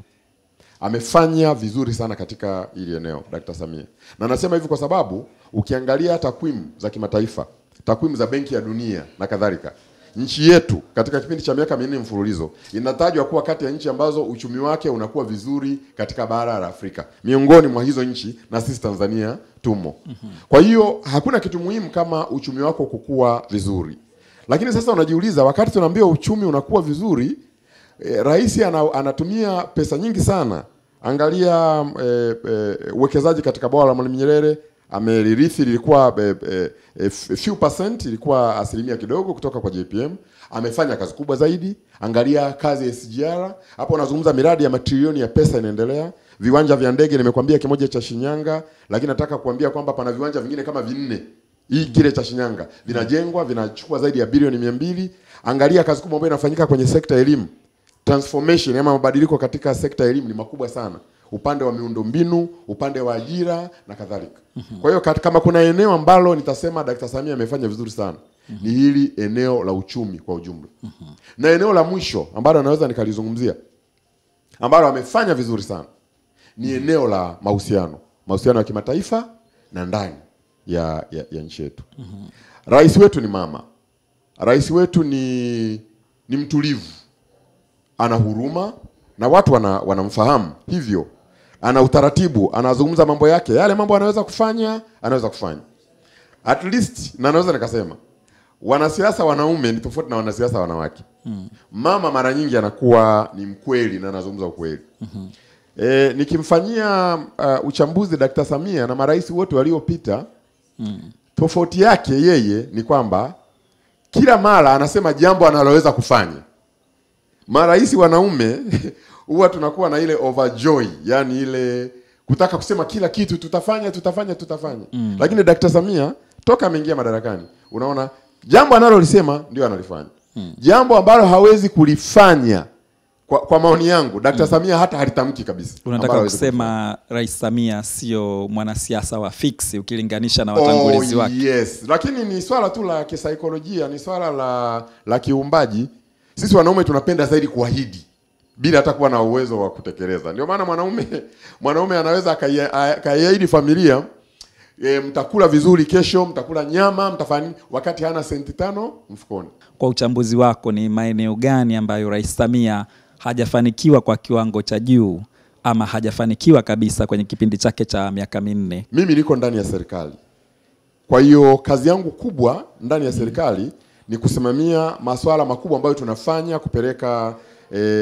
Amefanya vizuri sana katika hili eneo Dr. Samia. Na nasema hivi kwa sababu ukiangalia takwimu za kimataifa, takwimu za Benki ya Dunia na kadhalika, nchi yetu katika kipindi cha miaka 4 mfululizo inatajwa kuwa kati ya nchi ambazo uchumi wake unakuwa vizuri katika bara la Afrika. Miongoni mwa hizo nchi na sisi Tanzania tumo. Kwa hiyo hakuna kitu muhimu kama uchumi wako kukua vizuri. Lakini sasa unajiuliza, wakati tunaambiwa uchumi unakuwa vizuri, rais anatumia pesa nyingi sana. Angalia uwekezaji katika bwawa la Mwalimu Nyerere, amerithi lilikuwa few percent, ilikuwa asilimia kidogo kutoka kwa JPM. Amefanya kazi kubwa zaidi. Angalia kazi ya SGR, hapo unazungumza miradi ya matrilioni ya pesa inaendelea. Viwanja vya ndege nimekwambia kimoja cha Shinyanga, lakini nataka kuambia kwamba pana viwanja vingine kama 4 Hii kile cha Shinyanga vinajengwa, vinachukua zaidi ya bilioni 200. Angalia kazi kubwa ambayo inafanyika kwenye sekta ya elimu. Transformation ama mabadiliko katika sekta ya elimu ni makubwa sana. Upande wa miundombinu, upande wa ajira na kadhalika. Kwa hiyo kama kuna eneo ambalo nitasema Dr. Samia amefanya vizuri sana, ni hili eneo la uchumi kwa ujumla. Na eneo la mwisho ambalo naweza nikalizungumzia ambalo amefanya vizuri sana ni eneo la mahusiano ya kimataifa na ndani ya nchi yetu. Rais wetu ni mama. Rais wetu ni mtulivu. Ana huruma na watu wanamfahamu. Hivyo ana utaratibu, anazungumza mambo yake. Yale mambo anaweza kufanya. At least na naweza nikasema wanasiasa wanaume ni tofauti na wanasiasa wanawake. Mama mara nyingi anakuwa ni mkweli na anazungumza ukweli. Nikimfanyia uchambuzi Dr. Samia na marais wote waliopita, tofauti yake yeye ni kwamba kila mara anasema jambo analoweza kufanya. Marais wanaume huwa tunakuwa na ile overjoy, yani ile kutaka kusema kila kitu tutafanya. Lakini Dr. Samia toka ameingia madarakani, unaona jambo analolisema ndio analifanya. Jambo ambalo hawezi kulifanya kwa maoni yangu Dr. Samia hata halitamki kabisa. Unataka kusema Rais Samia sio mwanasiasa wa fix ukilinganisha na watangulizi wake? Yes, lakini ni swala tu la kisaikolojia, ni swala la kiumbaji. Sisi wanaume tunapenda zaidi kuahidi bila hata kuwa na uwezo wa kutekeleza. Ndio maana mwanaume anaweza akaiahidi familia, mtakula vizuri kesho, mtakula nyama, mtafanya, wakati hana senti 5 mfukoni. Kwa uchambuzi wako, ni maeneo gani ambayo Rais Samia hajafanikiwa kwa kiwango cha juu ama hajafanikiwa kabisa kwenye kipindi chake cha miaka 4? Mimi niko ndani ya serikali. Kwa hiyo kazi yangu kubwa ndani ya serikali ni kusimamia masuala makubwa ambayo tunafanya kupeleka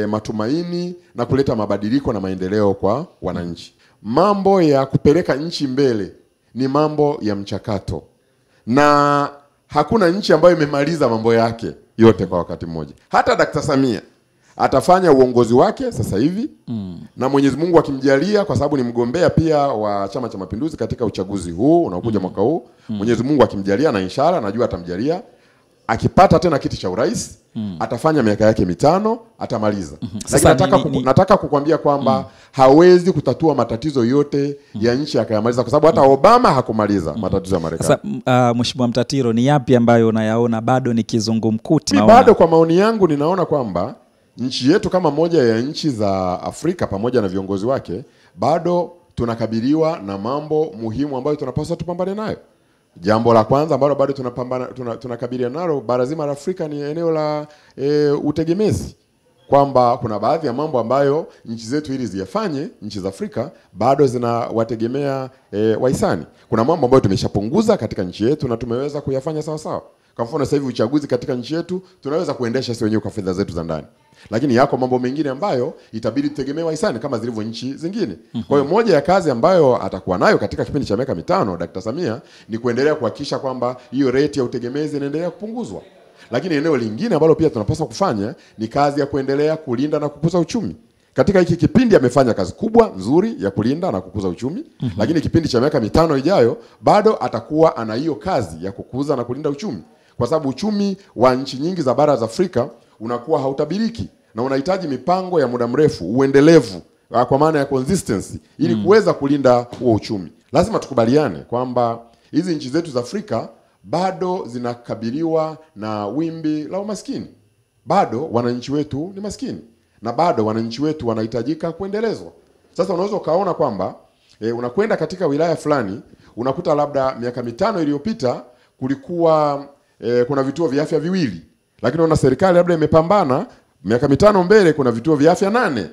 matumaini na kuleta mabadiliko na maendeleo kwa wananchi. Mambo ya kupeleka nchi mbele ni mambo ya mchakato. Na hakuna nchi ambayo imemaliza mambo yake yote kwa wakati mmoja. Hata Dr. Samia atafanya uongozi wake sasa hivi. Na Mwenyezi Mungu akimjalia, kwa sababu ni mgombea pia wa Chama cha Mapinduzi katika uchaguzi huu unaokuja mwaka huu. Mwenyezi Mungu akimjalia, na inshallah najua atamjalia, akipata tena kiti cha urais, atafanya miaka yake 5, atamaliza. Lakini nataka kukwambia kwamba hawezi kutatua matatizo yote ya nchi akayamaliza, kwa sababu hata Obama hakumaliza matatizo ya Marekani. Sasa Mheshimiwa Mtatiro, ni yapi ambayo unayaona bado ni kizungumkuti? Bado kwa maoni yangu ninaona kwamba nchi yetu kama moja ya nchi za Afrika pamoja na viongozi wake, bado tunakabiliwa na mambo muhimu ambayo tunapaswa tupambane nayo. Jambo la kwanza ambalo bado tunakabiliana nalo bara zima la Afrika ni eneo la utegemezi. Kwamba kuna baadhi ya mambo ambayo nchi zetu ili ziyafanye, nchi za Afrika bado zinawategemea wahisani. Kuna mambo ambayo tumeshapunguza katika nchi yetu na tumeweza kuyafanya sawa sawa. Kwa mfano sasa hivi uchaguzi katika nchi yetu tunaweza kuendesha sisi wenyewe kwa fedha zetu za ndani. Lakini yako mambo mengine ambayo itabidi tutegemee wahisani kama zilivyo nchi zingine. Kwa hiyo moja ya kazi ambayo atakuwa nayo katika kipindi cha miaka 5 Dr. Samia ni kuendelea kuhakikisha kwamba hiyo rate ya utegemezi inaendelea kupunguzwa. Lakini eneo lingine ambalo pia tunapaswa kufanya ni kazi ya kuendelea kulinda na kukuza uchumi. Katika hiki kipindi amefanya kazi kubwa nzuri ya kulinda na kukuza uchumi. Lakini kipindi cha miaka 5 ijayo bado atakuwa ana hiyo kazi ya kukuza na kulinda uchumi. Kwa sababu uchumi wa nchi nyingi za bara za Afrika unakuwa hautabiriki na unahitaji mipango ya muda mrefu, uendelevu, kwa maana ya consistency, ili kuweza kulinda huo uchumi. Lazima tukubaliane kwamba hizi nchi zetu za Afrika bado zinakabiliwa na wimbi la umaskini. Bado wananchi wetu ni maskini na bado wananchi wetu wanahitajika kuendelezwa. Sasa unaweza ukaona kwamba unakwenda katika wilaya fulani, unakuta labda miaka 5 iliyopita kulikuwa kuna vituo vya afya 2, lakini unaona serikali labda imepambana miaka 5 mbele kuna vituo vya afya 8.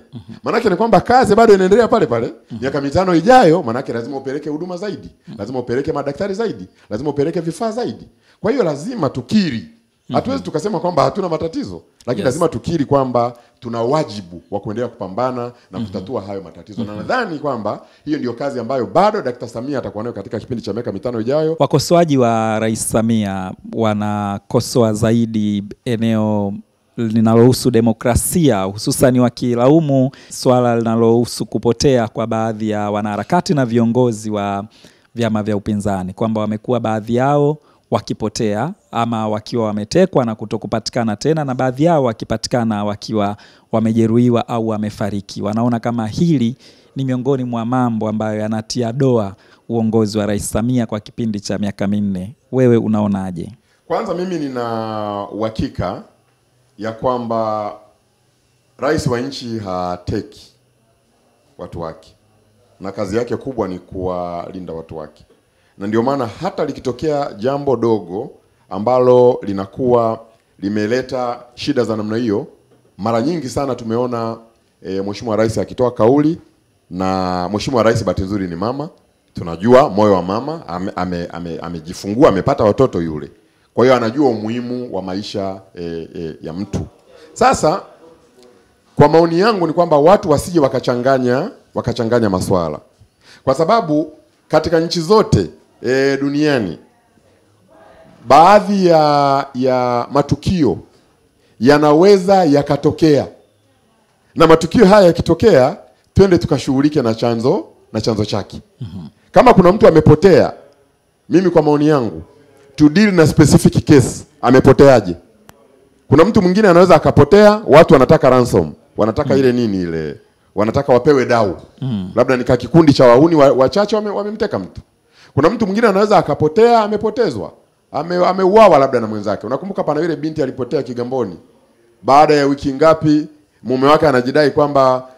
Maana yake ni kwamba kazi bado inaendelea pale pale. Miaka 5 ijayo maana yake lazima upeleke huduma zaidi, lazima upeleke madaktari zaidi, lazima upeleke vifaa zaidi. Kwa hiyo lazima tukiri. Hatuwezi tukasema kwamba hatuna matatizo, lakini lazima tukiri kwamba tuna wajibu wa kuendelea kupambana na kutatua hayo matatizo. Na nadhani kwamba hiyo ndio kazi ambayo bado Dr. Samia atakuwa nayo katika kipindi cha miaka 5 ijayo. Wakosoaji wa Rais Samia wanakosoa zaidi eneo linalohusu demokrasia, hususan wakilaumu swala linalohusu kupotea kwa baadhi ya wanaharakati na viongozi wa vyama vya upinzani, kwamba wamekuwa baadhi yao wakipotea ama wakiwa wametekwa na kutokupatikana tena, na baadhi yao wakipatikana wakiwa wamejeruhiwa au wamefariki. Wanaona kama hili ni miongoni mwa mambo ambayo yanatia doa uongozi wa Rais Samia kwa kipindi cha miaka 4. Wewe unaonaje? Kwanza mimi nina uhakika ya kwamba rais wa nchi hateki watu wake, na kazi yake kubwa ni kuwalinda watu wake. Na ndio maana hata likitokea jambo dogo ambalo linakuwa limeleta shida za namna hiyo, mara nyingi sana tumeona Mheshimiwa Rais akitoa kauli, na Mheshimiwa Rais bahati nzuri ni mama. Tunajua moyo wa mama, amejifungua, amepata watoto yule. Kwa hiyo anajua umuhimu wa maisha ya mtu. Sasa kwa maoni yangu ni kwamba watu wasije wakachanganya maswala. Kwa sababu katika nchi zote duniani baadhi ya matukio yanaweza yakatokea. Na matukio haya yakitokea, twende tukashughulike na chanzo chake. Kama kuna mtu amepotea, mimi kwa maoni yangu to deal na specific case, amepoteaje? Kuna mtu mwingine anaweza akapotea, watu wanataka ransom, wanataka ile nini ile, wanataka wapewe dau. Labda ni kikundi cha wahuni wachache wamemteka mtu. Kuna mtu mwingine anaweza akapotea, amepotezwa, ameuawa labda na mwenzake. Unakumbuka pana yule binti alipotea Kigamboni. Baada ya wiki ngapi mume wake anajidai kwamba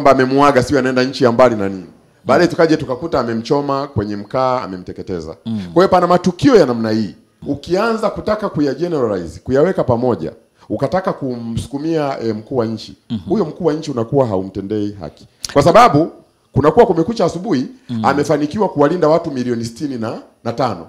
amemuaga, sio anaenda nchi ya mbali na nini. Baadaye tukaje tukakuta amemchoma kwenye mkaa, amemteketeza. Kwa hiyo pana matukio ya namna hii. Ukianza kutaka kuyageneralize, kuyaweka pamoja, ukataka kumsukumia mkuu wa nchi, huyo mkuu wa nchi unakuwa haumtendei haki. Kwa sababu kunakuwa kumekucha asubuhi, amefanikiwa kuwalinda watu milioni 65.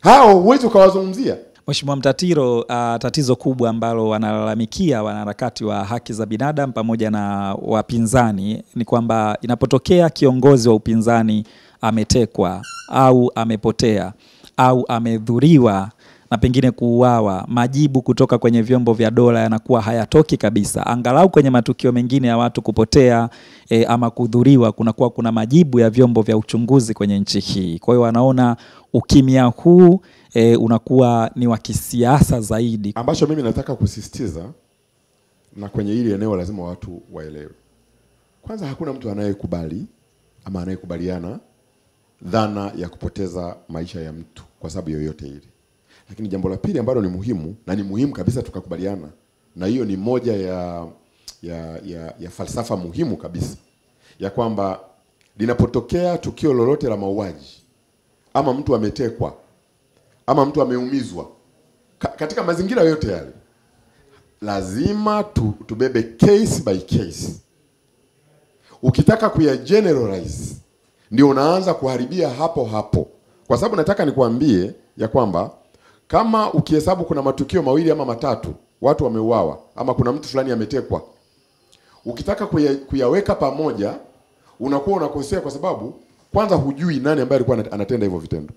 Hao huwezi ukawazungumzia. Mheshimiwa Mtatiro, tatizo kubwa ambalo wanalalamikia wanaharakati wa haki za binadamu pamoja na wapinzani ni kwamba inapotokea kiongozi wa upinzani ametekwa au amepotea au amedhuriwa na pengine kuuawa, majibu kutoka kwenye vyombo vya dola yanakuwa hayatoki kabisa. Angalau kwenye matukio mengine ya watu kupotea ama kudhuriwa, kuna majibu ya vyombo vya uchunguzi kwenye nchi hii. Kwa hiyo wanaona ukimya huu unakuwa ni wa kisiasa zaidi. Ambacho mimi nataka kusisitiza, na kwenye hili eneo lazima watu waelewe. Kwanza, hakuna mtu anayekubali ama anayekubaliana dhana ya kupoteza maisha ya mtu kwa sababu yoyote ile. Lakini jambo la pili ambalo ni muhimu, na ni muhimu kabisa tukakubaliana, na hiyo ni moja ya falsafa muhimu kabisa, ya kwamba linapotokea tukio lolote la mauaji, ama mtu ametekwa, ama mtu ameumizwa, katika mazingira yote yale, lazima tubebe case by case. Ukitaka kuya generalize, ndio unaanza kuharibia hapo. Kwa sababu nataka nikuambie ya kwamba kama ukihesabu kuna matukio 2 ama 3, watu wameuawa ama kuna mtu fulani ametekwa, ukitaka kuyaweka pamoja, unakuwa unakosea, kwa sababu kwanza hujui nani ambaye alikuwa anatenda hivyo vitendo.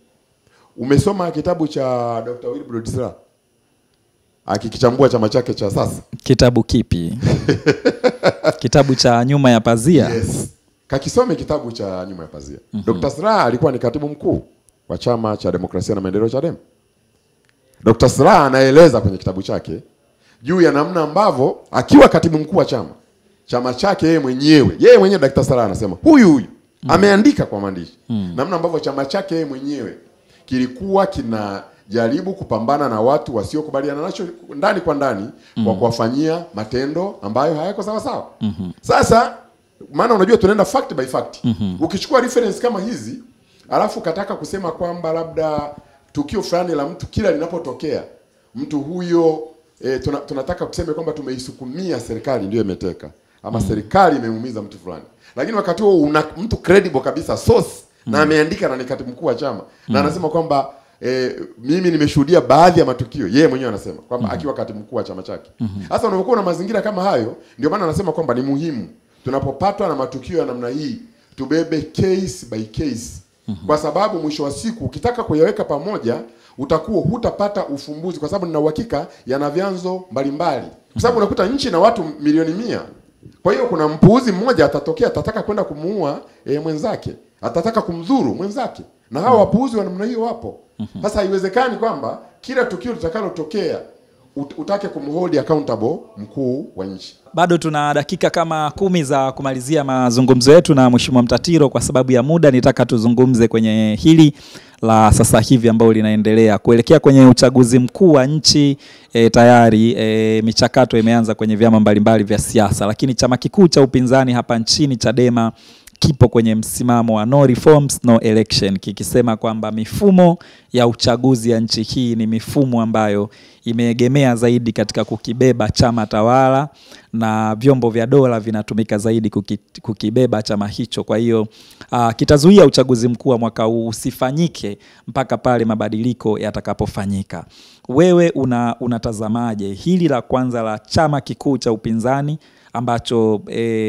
Umesoma kitabu cha Dr. Wilbrod Slaa akikichambua chama chake cha sasa? Kitabu kipi? Kitabu cha Nyuma ya Pazia? Yes. Kakisome kitabu cha Nyuma ya Pazia. Dr. Slaa alikuwa ni katibu mkuu wa Chama cha Demokrasia na Maendeleo, Chadema. Dr. Slaa anaeleza kwenye kitabu chake juu ya namna ambavyo akiwa katibu mkuu wa chama chake yeye mwenyewe Dr. Slaa anasema huyu ameandika kwa maandishi namna ambavyo chama chake yeye mwenyewe kilikuwa kinajaribu kupambana na watu wasiokubaliana nacho ndani kwa ndani kwa kuwafanyia matendo ambayo hayako sawa. Sasa maana unajua tunaenda fact by fact. Ukichukua reference kama hizi, alafu kataka kusema kwamba labda tukio fulani la mtu kila linapotokea mtu huyo tunataka kuseme kwamba tumeisukumia serikali ndio imeteka, ama serikali imeumiza mtu fulani. Lakini wakati huo una mtu credible kabisa source na ameandika na ni katibu mkuu wa chama na anasema kwamba mimi nimeshuhudia baadhi ya matukio, yeye mwenyewe anasema kwamba akiwa katibu mkuu wa chama chake. Sasa unapokuwa na mazingira kama hayo, ndio maana anasema kwamba ni muhimu tunapopatwa na matukio ya namna hii tubebe case by case. Kwa sababu mwisho wa siku ukitaka kuyaweka pamoja utakuwa hutapata ufumbuzi, kwa sababu nina uhakika yana vyanzo mbalimbali. Kwa sababu unakuta nchi na watu milioni 100. Kwa hiyo kuna mpuuzi mmoja atatokea atataka kwenda kumuua mwenzake. atataka kumdhuru mwenzake, na hao wapuuzi wa namna hiyo wapo. Sasa haiwezekani kwamba kila tukio litakalotokea utake kumhold accountable mkuu wa nchi. Bado tuna dakika kama 10 za kumalizia mazungumzo yetu na Mheshimiwa Mtatiro. Kwa sababu ya muda, nitaka tuzungumze kwenye hili la sasa hivi ambao linaendelea kuelekea kwenye uchaguzi mkuu wa nchi. Tayari michakato imeanza kwenye vyama mbalimbali vya siasa, lakini chama kikuu cha upinzani hapa nchini Chadema kipo kwenye msimamo wa no reforms no election, kikisema kwamba mifumo ya uchaguzi ya nchi hii ni mifumo ambayo imeegemea zaidi katika kukibeba chama tawala, na vyombo vya dola vinatumika zaidi kukibeba chama hicho. Kwa hiyo kitazuia uchaguzi mkuu wa mwaka huu usifanyike mpaka pale mabadiliko yatakapofanyika. Wewe unatazamaje hili la kwanza la chama kikuu cha upinzani ambacho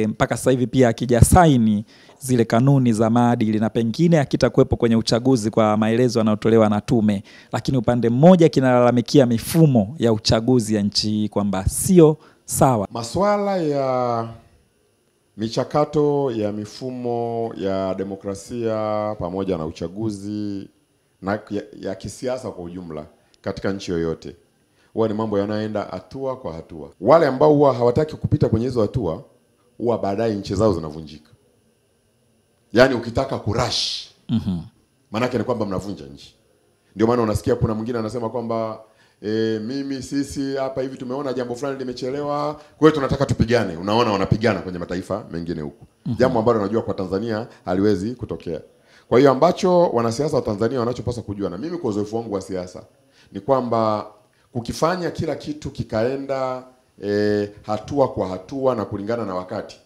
mpaka sasa hivi pia hakijasaini zile kanuni za maadili na pengine hakitakuwepo kwenye uchaguzi kwa maelezo yanayotolewa na tume, lakini upande mmoja kinalalamikia mifumo ya uchaguzi ya nchi kwamba sio sawa? Masuala ya michakato ya mifumo ya demokrasia pamoja na uchaguzi na ya kisiasa kwa ujumla katika nchi yoyote huwa ni mambo yanayoenda hatua kwa hatua. Wale ambao huwa hawataki kupita kwenye hizo hatua huwa baadaye nchi zao zinavunjika. Yaani ukitaka kurash, maana yake ni kwamba mnavunja nchi. Ndio maana unasikia kuna mwingine anasema kwamba sisi hapa hivi tumeona jambo fulani limechelewa, kwa hiyo tunataka tupigane. Unaona wanapigana kwenye mataifa mengine huko. Jambo ambalo unajua kwa Tanzania haliwezi kutokea. Kwa hiyo ambacho wanasiasa wa Tanzania wanachopaswa kujua, na mimi kwa uzoefu wangu wa siasa, ni kwamba ukifanya kila kitu kikaenda hatua kwa hatua na kulingana na wakati,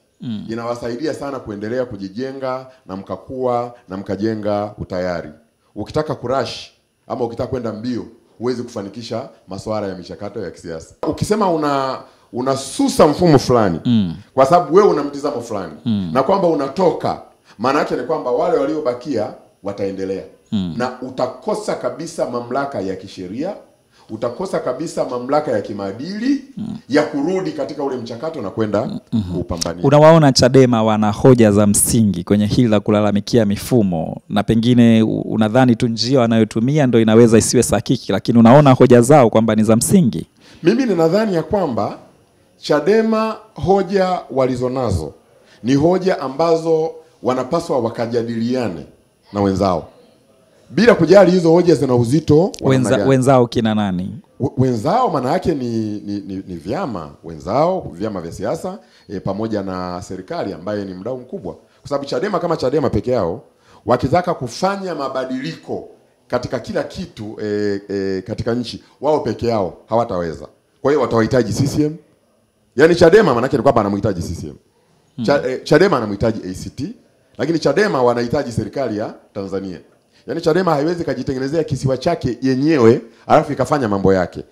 inawasaidia sana kuendelea kujijenga na mkakua na mkajenga utayari. Ukitaka kurash ama ukitaka kwenda mbio, huwezi kufanikisha masuala ya michakato ya kisiasa. Ukisema unasusa mfumo fulani kwa sababu wewe una mtizamo fulani na kwamba unatoka, maana yake ni kwamba wale waliobakia wataendelea na utakosa kabisa mamlaka ya kisheria, utakosa kabisa mamlaka ya kimaadili ya kurudi katika ule mchakato na kwenda kupambania. Unawaona Chadema wana hoja za msingi kwenye hili la kulalamikia mifumo, na pengine unadhani tu njia wanayotumia ndio inaweza isiwe sahihi, lakini unaona hoja zao kwamba ni za msingi? Mimi ninadhani ya kwamba Chadema hoja walizonazo ni hoja ambazo wanapaswa wakajadiliane na wenzao, bila kujali hizo hoja zina uzito. Wenzao kina nani? Wenzao maana yake ni vyama wenzao, vyama vya siasa pamoja na serikali ambaye ni mdau mkubwa. Kwa sababu Chadema kama Chadema peke yao wakitaka kufanya mabadiliko katika kila kitu katika nchi, wao peke yao hawataweza. Kwa hiyo watawahitaji CCM. Yaani Chadema maana yake ni kwamba anamhitaji CCM. Chadema anamhitaji ACT, lakini Chadema wanahitaji serikali ya Tanzania. Yaani Chadema haiwezi kujitengenezea kisiwa chake yenyewe alafu ikafanya mambo yake.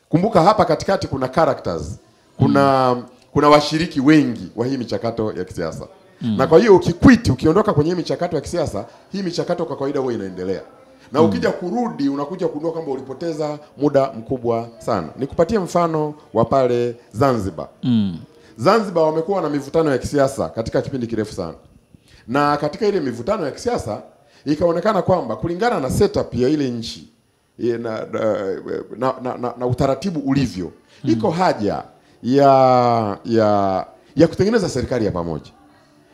Kumbuka hapa katikati kuna characters, kuna washiriki wengi wa hii michakato ya kisiasa. Na kwa hiyo ukiondoka kwenye hii michakato ya kisiasa, hii michakato kwa kawaida huwa inaendelea. Na ukija kurudi unakuja kugundua kwamba ulipoteza muda mkubwa sana. Nikupatie mfano wa pale Zanzibar. Zanzibar wamekuwa na mivutano ya kisiasa katika kipindi kirefu sana. Na katika ile mivutano ya kisiasa ikaonekana kwamba kulingana na setup ya ile nchi na utaratibu ulivyo, iko haja ya kutengeneza serikali ya pamoja.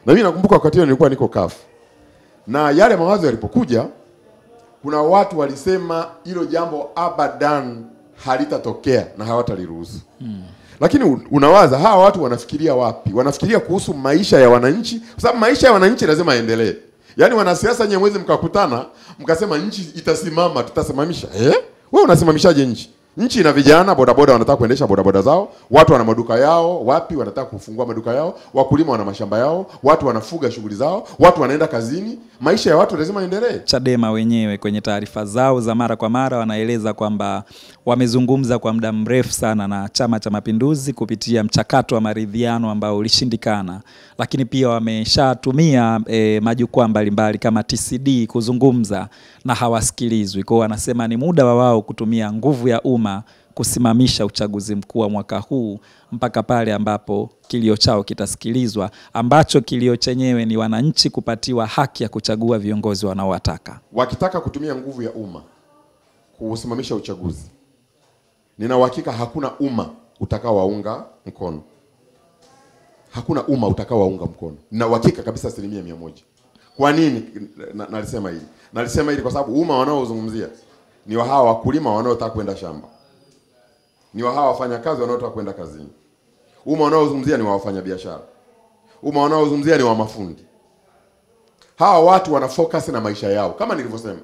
Na mimi nakumbuka wakati huo nilikuwa niko CUF. Na yale mawazo yalipokuja, kuna watu walisema hilo jambo abadan halitatokea na hawataliruhusu. Lakini unawaza hawa watu wanafikiria wapi? Wanafikiria kuhusu maisha ya wananchi, kwa sababu maisha ya wananchi lazima yaendelee. Yaani wanasiasa nyewe mwezi mkakutana, mkasema nchi itasimama, tutasimamisha. Wewe unasimamishaje nchi? Nchi ina vijana, bodaboda wanataka kuendesha bodaboda zao, watu wana maduka yao, wapi wanataka kufungua maduka yao, wakulima wana mashamba yao, watu wanafuga shughuli zao, watu wanaenda kazini, maisha ya watu lazima yaendelee. Chadema wenyewe kwenye taarifa zao za mara kwa mara wanaeleza kwamba wamezungumza kwa muda mrefu sana na Chama cha Mapinduzi kupitia mchakato wa maridhiano ambao ulishindikana, lakini pia wameshatumia majukwaa mbalimbali kama TCD kuzungumza na hawasikilizwi. Kwa wanasema ni muda wa wao kutumia nguvu ya umma Chadema kusimamisha uchaguzi mkuu wa mwaka huu mpaka pale ambapo kilio chao kitasikilizwa, ambacho kilio chenyewe ni wananchi kupatiwa haki ya kuchagua viongozi wanaowataka. Wakitaka kutumia nguvu ya umma kusimamisha uchaguzi, nina uhakika hakuna umma utakaowaunga mkono. Hakuna umma utakaowaunga mkono. Nina uhakika kabisa 100%. Kwa nini nalisema hili? Nalisema hili kwa sababu umma wanaozungumzia ni wa hawa wakulima wanaotaka kwenda shamba. Ni wa hawa wafanyakazi wanaotaka kwenda kazini. Umma wanaozungumzia ni wa wafanyabiashara. Umma wanaozungumzia ni wa mafundi. Hawa watu wana focus na maisha yao. Kama nilivyosema,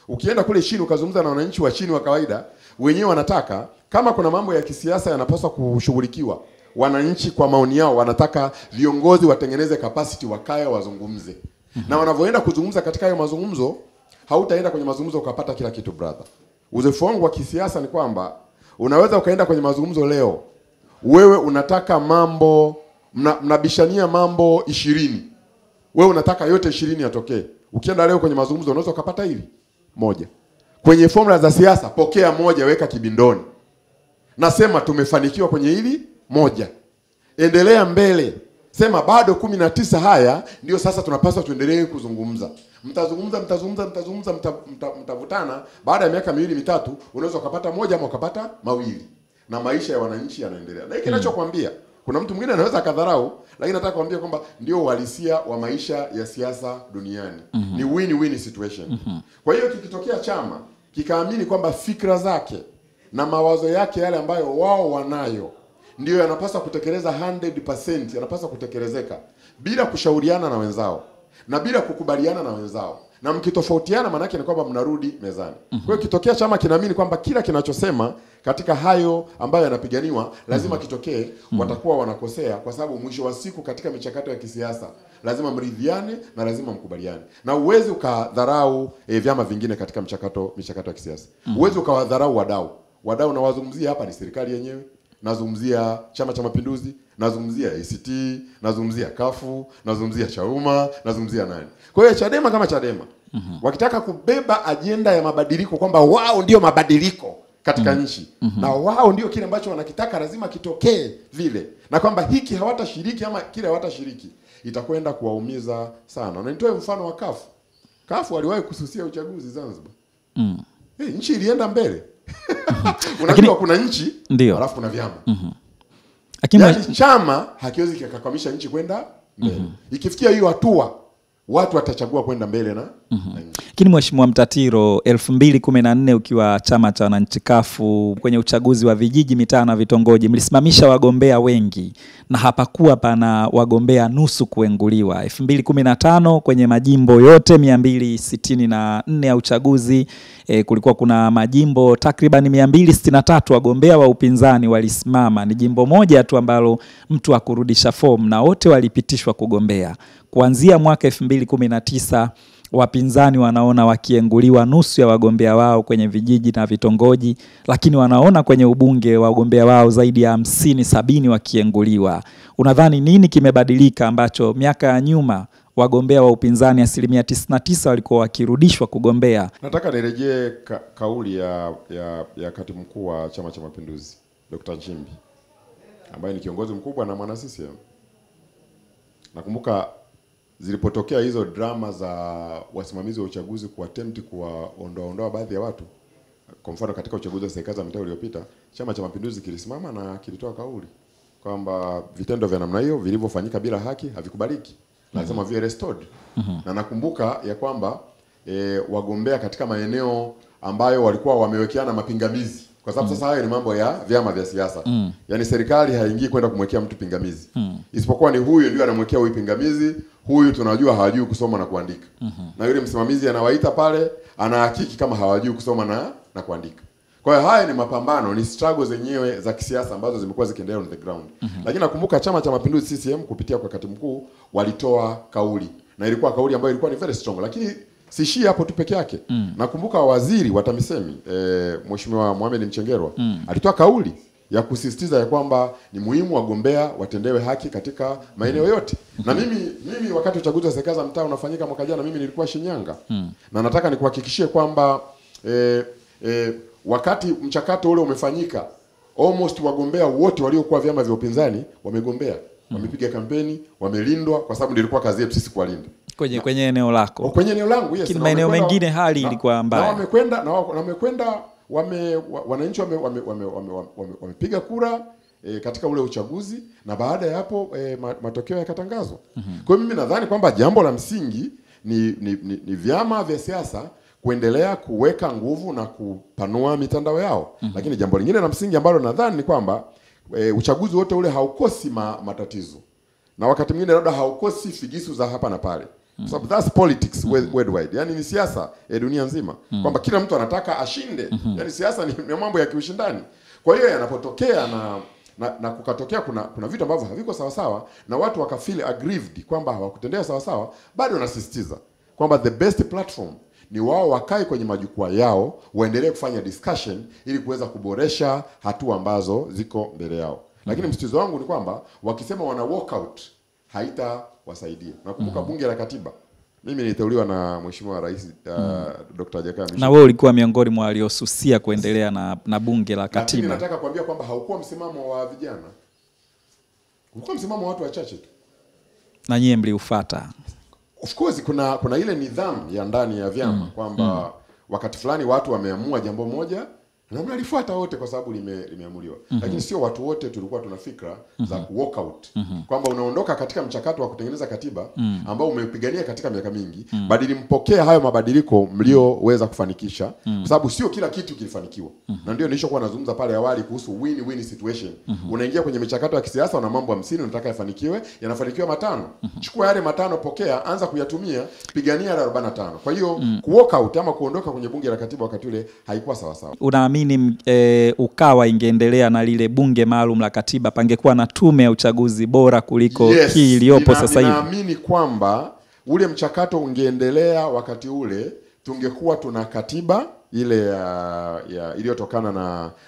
ukienda kule chini ukazungumza na wananchi wa chini wa kawaida, wenyewe wanataka kama kuna mambo ya kisiasa yanapaswa kushughulikiwa, wananchi kwa maoni yao wanataka viongozi watengeneze capacity, wakae wazungumze. Na wanavyoenda kuzungumza katika hayo mazungumzo, hautaenda kwenye mazungumzo ukapata kila kitu brother. Uzoefu wangu wa kisiasa ni kwamba unaweza ukaenda kwenye mazungumzo leo, wewe unataka mambo mnabishania mambo 20. Wewe unataka yote 20 yatokee. Ukienda leo kwenye mazungumzo unaweza ukapata hili moja. Kwenye formula za siasa, pokea moja, weka kibindoni. Nasema tumefanikiwa kwenye hili moja. Endelea mbele. Sema bado 19 haya ndio sasa tunapaswa tuendelee kuzungumza. Mtavutana, baada ya miaka 2-3 unaweza ukapata moja ama ukapata mawili. Na maisha ya wananchi yanaendelea. Na hiki ninachokuambia, kuna mtu mwingine anaweza akadharau, lakini nataka kuambia kwamba ndio uhalisia wa maisha ya siasa duniani. Ni win-win situation. Kwa hiyo kikitokea chama kikaamini kwamba fikra zake na mawazo yake yale ambayo wao wanayo ndio yanapaswa kutekeleza 100%, yanapaswa kutekelezeka bila kushauriana na wenzao na bila kukubaliana na wenzao, na mkitofautiana maana yake ni kwamba mnarudi mezani. Kwa hiyo kitokea chama kinaamini kwamba kila kinachosema katika hayo ambayo yanapiganiwa lazima kitokee, watakuwa wanakosea, kwa sababu mwisho wa siku katika michakato ya kisiasa lazima mridhiane na lazima mkubaliane. Na uwezi ukadharau vyama vingine katika michakato ya kisiasa. Uwezi ukawadharau wadau na wazungumzia hapa ni serikali yenyewe, nazungumzia Chama cha Mapinduzi, nazungumzia ACT, nazungumzia Kafu, nazungumzia Chauma, nazungumzia nani. Kwa hiyo Chadema kama Chadema, wakitaka kubeba ajenda ya mabadiliko kwamba wao ndio mabadiliko katika nchi, na wao ndio kile ambacho wanakitaka lazima kitokee vile, na kwamba hiki hawatashiriki ama kile hawatashiriki, itakwenda kuwaumiza sana. Na nitoe mfano wa Kafu. Kafu waliwahi kususia uchaguzi Zanzibar. Nchi ilienda mbele. Unajua kuna nchi, alafu kuna vyama. Yani chama hakiwezi kikakwamisha nchi kwenda mbele. Ikifikia hiyo hatua, watu watachagua kwenda mbele na Lakini Mheshimiwa Mtatiro, 2014 ukiwa chama cha wananchi Kafu, kwenye uchaguzi wa vijiji, mitaa na vitongoji, mlisimamisha wagombea wengi na hapakuwa pana wagombea nusu kuenguliwa. 2015 kwenye majimbo yote 264 ya uchaguzi, kulikuwa kuna majimbo takriban 263 wagombea wa upinzani walisimama. Ni jimbo moja tu ambalo mtu hakurudisha fomu na wote walipitishwa kugombea. Kuanzia mwaka 2019 wapinzani wanaona wakienguliwa nusu ya wagombea wao kwenye vijiji na vitongoji, lakini wanaona kwenye ubunge wagombea wao zaidi ya 50-70 wakienguliwa. Unadhani nini kimebadilika ambacho miaka ya nyuma wagombea wa upinzani 99% walikuwa wakirudishwa kugombea? Nataka nirejee kauli ya katibu mkuu wa Chama cha Mapinduzi, Dr. Nchimbi, ambaye ni kiongozi mkubwa na mwana CCM. Nakumbuka zilipotokea hizo drama za wasimamizi wa uchaguzi kuattempt kuwaondoa baadhi ya watu. Kwa mfano katika uchaguzi wa serikali za mitaa uliopita, Chama cha Mapinduzi kilisimama na kilitoa kauli kwamba vitendo vya namna hiyo vilivyofanyika bila haki havikubaliki, lazima viwe restored. Na nakumbuka ya kwamba wagombea katika maeneo ambayo walikuwa wamewekeana mapingamizi, kwa sababu sasa hayo ni mambo ya vyama vya siasa. Yaani serikali haingii kwenda kumwekea mtu pingamizi. Isipokuwa ni huyu ndio anamwekea huyu pingamizi, huyu tunajua hawajui kusoma na kuandika. Na yule msimamizi anawaita pale, anahakiki kama hawajui kusoma na kuandika. Kwa hiyo haya ni mapambano, ni struggles zenyewe za kisiasa ambazo zimekuwa zikiendelea on the ground. Lakini nakumbuka Chama cha Mapinduzi CCM kupitia kwa katibu mkuu walitoa kauli, na ilikuwa kauli ambayo ilikuwa ni very strong, lakini siishii hapo tu peke yake. Nakumbuka waziri wa TAMISEMI Mheshimiwa Mohamed Mchengerwa alitoa kauli ya kusisitiza ya kwamba ni muhimu wagombea watendewe haki katika maeneo yote. Na mimi wakati uchaguzi wa serikali za mtaa unafanyika mwaka jana, mimi nilikuwa Shinyanga. Na nataka nikuhakikishie kwamba wakati mchakato ule umefanyika, almost wagombea wote waliokuwa vyama vya upinzani wamegombea, wamepiga kampeni, wamelindwa, kwa sababu nilikuwa kazi yetu sisi kuwalinda kwenye eneo lako. Kwenye eneo langu, yes. Maeneo mengine hali ilikuwa mbaya. Wamekwenda wananchi wamepiga kura katika ule uchaguzi, na baada ya hapo matokeo yakatangazwa. Kwa hiyo mimi nadhani kwamba jambo la msingi ni vyama vya siasa kuendelea kuweka nguvu na kupanua mitandao yao. Lakini jambo lingine la msingi ambalo nadhani ni kwamba uchaguzi wote ule haukosi matatizo, na wakati mwingine labda haukosi figisu za hapa na pale. So that's politics worldwide. Yani ni siasa dunia nzima, kwamba kila mtu anataka ashinde. Yani siasa ni mambo ya kiushindani. Kwa hiyo yanapotokea na kukatokea kuna vitu ambavyo haviko sawa sawa, na watu wakafeel aggrieved kwamba hawakutendea sawa sawa, bado nasisitiza kwamba the best platform ni wao wakae kwenye majukwaa yao, waendelee kufanya discussion ili kuweza kuboresha hatua ambazo ziko mbele yao. Lakini msitizo wangu ni kwamba wakisema wana walk out haitawasaidia. Nakumbuka bunge la katiba, mimi niliteuliwa na Mheshimiwa Rais Dr. Jakaya Mrisho. Na wewe ulikuwa miongoni mwa waliosusia kuendelea na bunge la katiba. Lakini nataka kuambia kwamba haukuwa msimamo wa vijana. Ulikuwa msimamo wa watu wachache tu. Na nyie mliufuata. Of course kuna ile nidhamu ya ndani ya vyama kwamba wakati fulani watu wameamua jambo moja na mnalifuata wote kwa sababu limeamuliwa. Lakini sio watu wote tulikuwa tuna fikra za walk out. Kwamba unaondoka katika mchakato wa kutengeneza katiba ambao umepigania katika miaka mingi, badili mpokea hayo mabadiliko mlioweza kufanikisha, kwa sababu sio kila kitu kilifanikiwa. Na ndio nilishokuwa nazungumza pale awali kuhusu win-win situation. Unaingia kwenye michakato ya kisiasa na mambo 50 unataka yafanikiwe, yanafanikiwa 5. Chukua yale 5, pokea, anza kuyatumia, pigania yale 45. Kwa hiyo walk out ama kuondoka kwenye bunge la katiba wakati ule haikuwa sawa sawa. Unaamini Ukawa ingeendelea na lile bunge maalum la katiba, pangekuwa na tume ya uchaguzi bora kuliko hii iliyopo sasa hivi? Naamini kwamba ule mchakato ungeendelea wakati ule, tungekuwa tuna katiba ile iliyotokana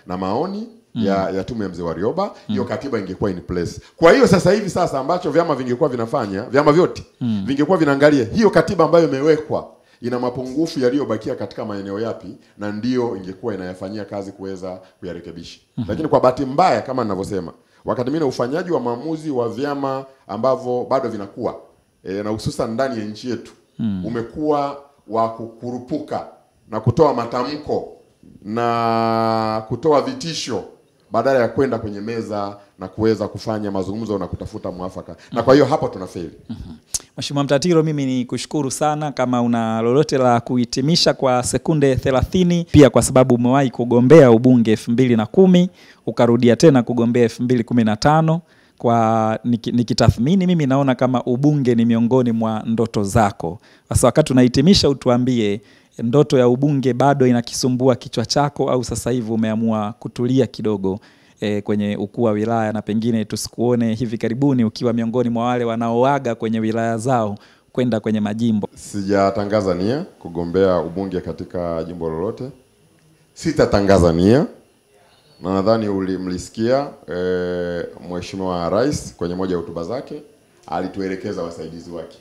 na maoni ya tume ya Mzee Warioba. Hiyo katiba ingekuwa in place. Kwa hiyo sasa hivi ambacho vyama vingekuwa vinafanya, vyama vyote vingekuwa vinaangalia hiyo katiba ambayo imewekwa ina mapungufu yaliyobakia katika maeneo yapi, na ndio ingekuwa inayafanyia kazi kuweza kuyarekebisha. Lakini kwa bahati mbaya, kama ninavyosema, wakati mwingine ufanyaji wa maamuzi wa vyama ambavyo bado vinakuwa na hususan ndani ya nchi yetu umekuwa wa kukurupuka na kutoa matamko na kutoa vitisho badala ya kwenda kwenye meza na kuweza kufanya mazungumzo na kutafuta mwafaka. Na kwa hiyo hapo tunafeli. Mheshimiwa Mtatiro, mimi ni kushukuru sana. Kama una lolote la kuhitimisha kwa sekunde 30, pia kwa sababu umewahi kugombea ubunge 2010, ukarudia tena kugombea 2015, kwa nikitathmini mimi naona kama ubunge ni miongoni mwa ndoto zako. Sasa wakati unahitimisha, utuambie ndoto ya ubunge bado inakisumbua kichwa chako, au sasa hivi umeamua kutulia kidogo kwenye ukuu wa wilaya, na pengine tusikuone hivi karibuni ukiwa miongoni mwa wale wanaoaga kwenye wilaya zao kwenda kwenye majimbo? Sijatangaza nia kugombea ubunge katika jimbo lolote. Sitatangaza nia, na nadhani mlisikia Mheshimiwa Rais kwenye moja ya hotuba zake alituelekeza wasaidizi wake,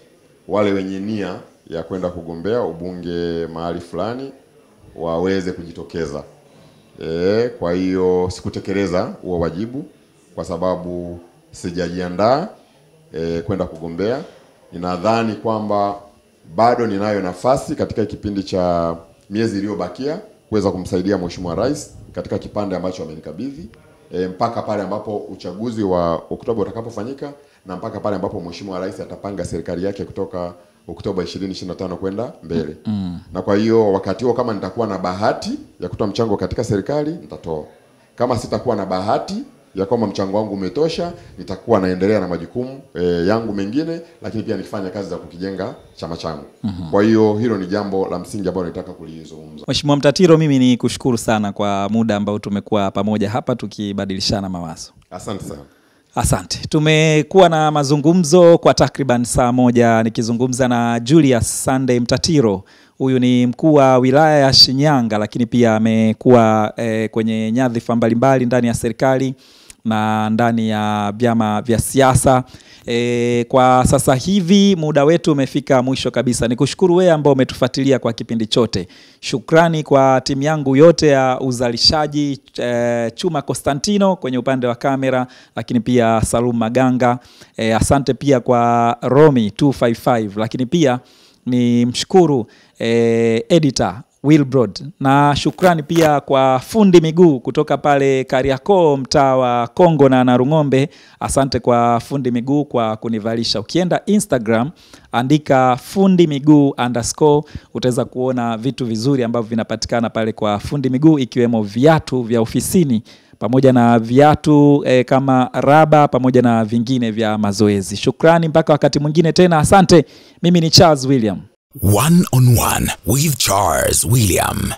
wale wenye nia ya kwenda kugombea ubunge mahali fulani waweze kujitokeza. Kwa hiyo sikutekeleza huo wajibu kwa sababu sijajiandaa kwenda kugombea. Ninadhani kwamba bado ninayo nafasi katika kipindi cha miezi iliyobakia kuweza kumsaidia Mheshimiwa Rais katika kipande ambacho amenikabidhi, mpaka pale ambapo uchaguzi wa Oktoba utakapofanyika, na mpaka pale ambapo Mheshimiwa Rais atapanga serikali yake kutoka Oktoba 2025 kwenda mbele. Na kwa hiyo wakati huo, kama nitakuwa na bahati ya kutoa mchango katika serikali, nitatoa. Kama sitakuwa na bahati ya kwamba mchango wangu umetosha, nitakuwa naendelea na majukumu yangu mengine, lakini pia nikifanya kazi za kukijenga chama changu. Kwa hiyo hilo ni jambo la msingi ambalo nataka kulizungumza. Mheshimiwa Mtatiro, mimi ni kushukuru sana kwa muda ambao tumekuwa pamoja hapa tukibadilishana mawazo. Asante sana. Asante. Tumekuwa na mazungumzo kwa takriban saa moja nikizungumza na Julius Sunday Mtatiro. Huyu ni mkuu wa wilaya ya Shinyanga, lakini pia amekuwa kwenye nyadhifa mbalimbali ndani ya serikali. na ndani ya vyama vya siasa. Kwa sasa hivi muda wetu umefika mwisho kabisa. Nikushukuru wewe ambao umetufuatilia kwa kipindi chote. Shukrani kwa timu yangu yote ya uzalishaji, Chuma Constantino kwenye upande wa kamera, lakini pia Salum Maganga. Asante pia kwa Romi 255, lakini pia ni mshukuru editor Wilbrod, na shukrani pia kwa fundi miguu kutoka pale Kariakoo mtaa wa Kongo na Narung'ombe. Asante kwa fundi miguu kwa kunivalisha. Ukienda Instagram andika fundi miguu _ utaweza kuona vitu vizuri ambavyo vinapatikana pale kwa fundi miguu, ikiwemo viatu vya ofisini pamoja na viatu kama raba pamoja na vingine vya mazoezi. Shukrani mpaka wakati mwingine tena. Asante. Mimi ni Charles William. One on One with Charles William.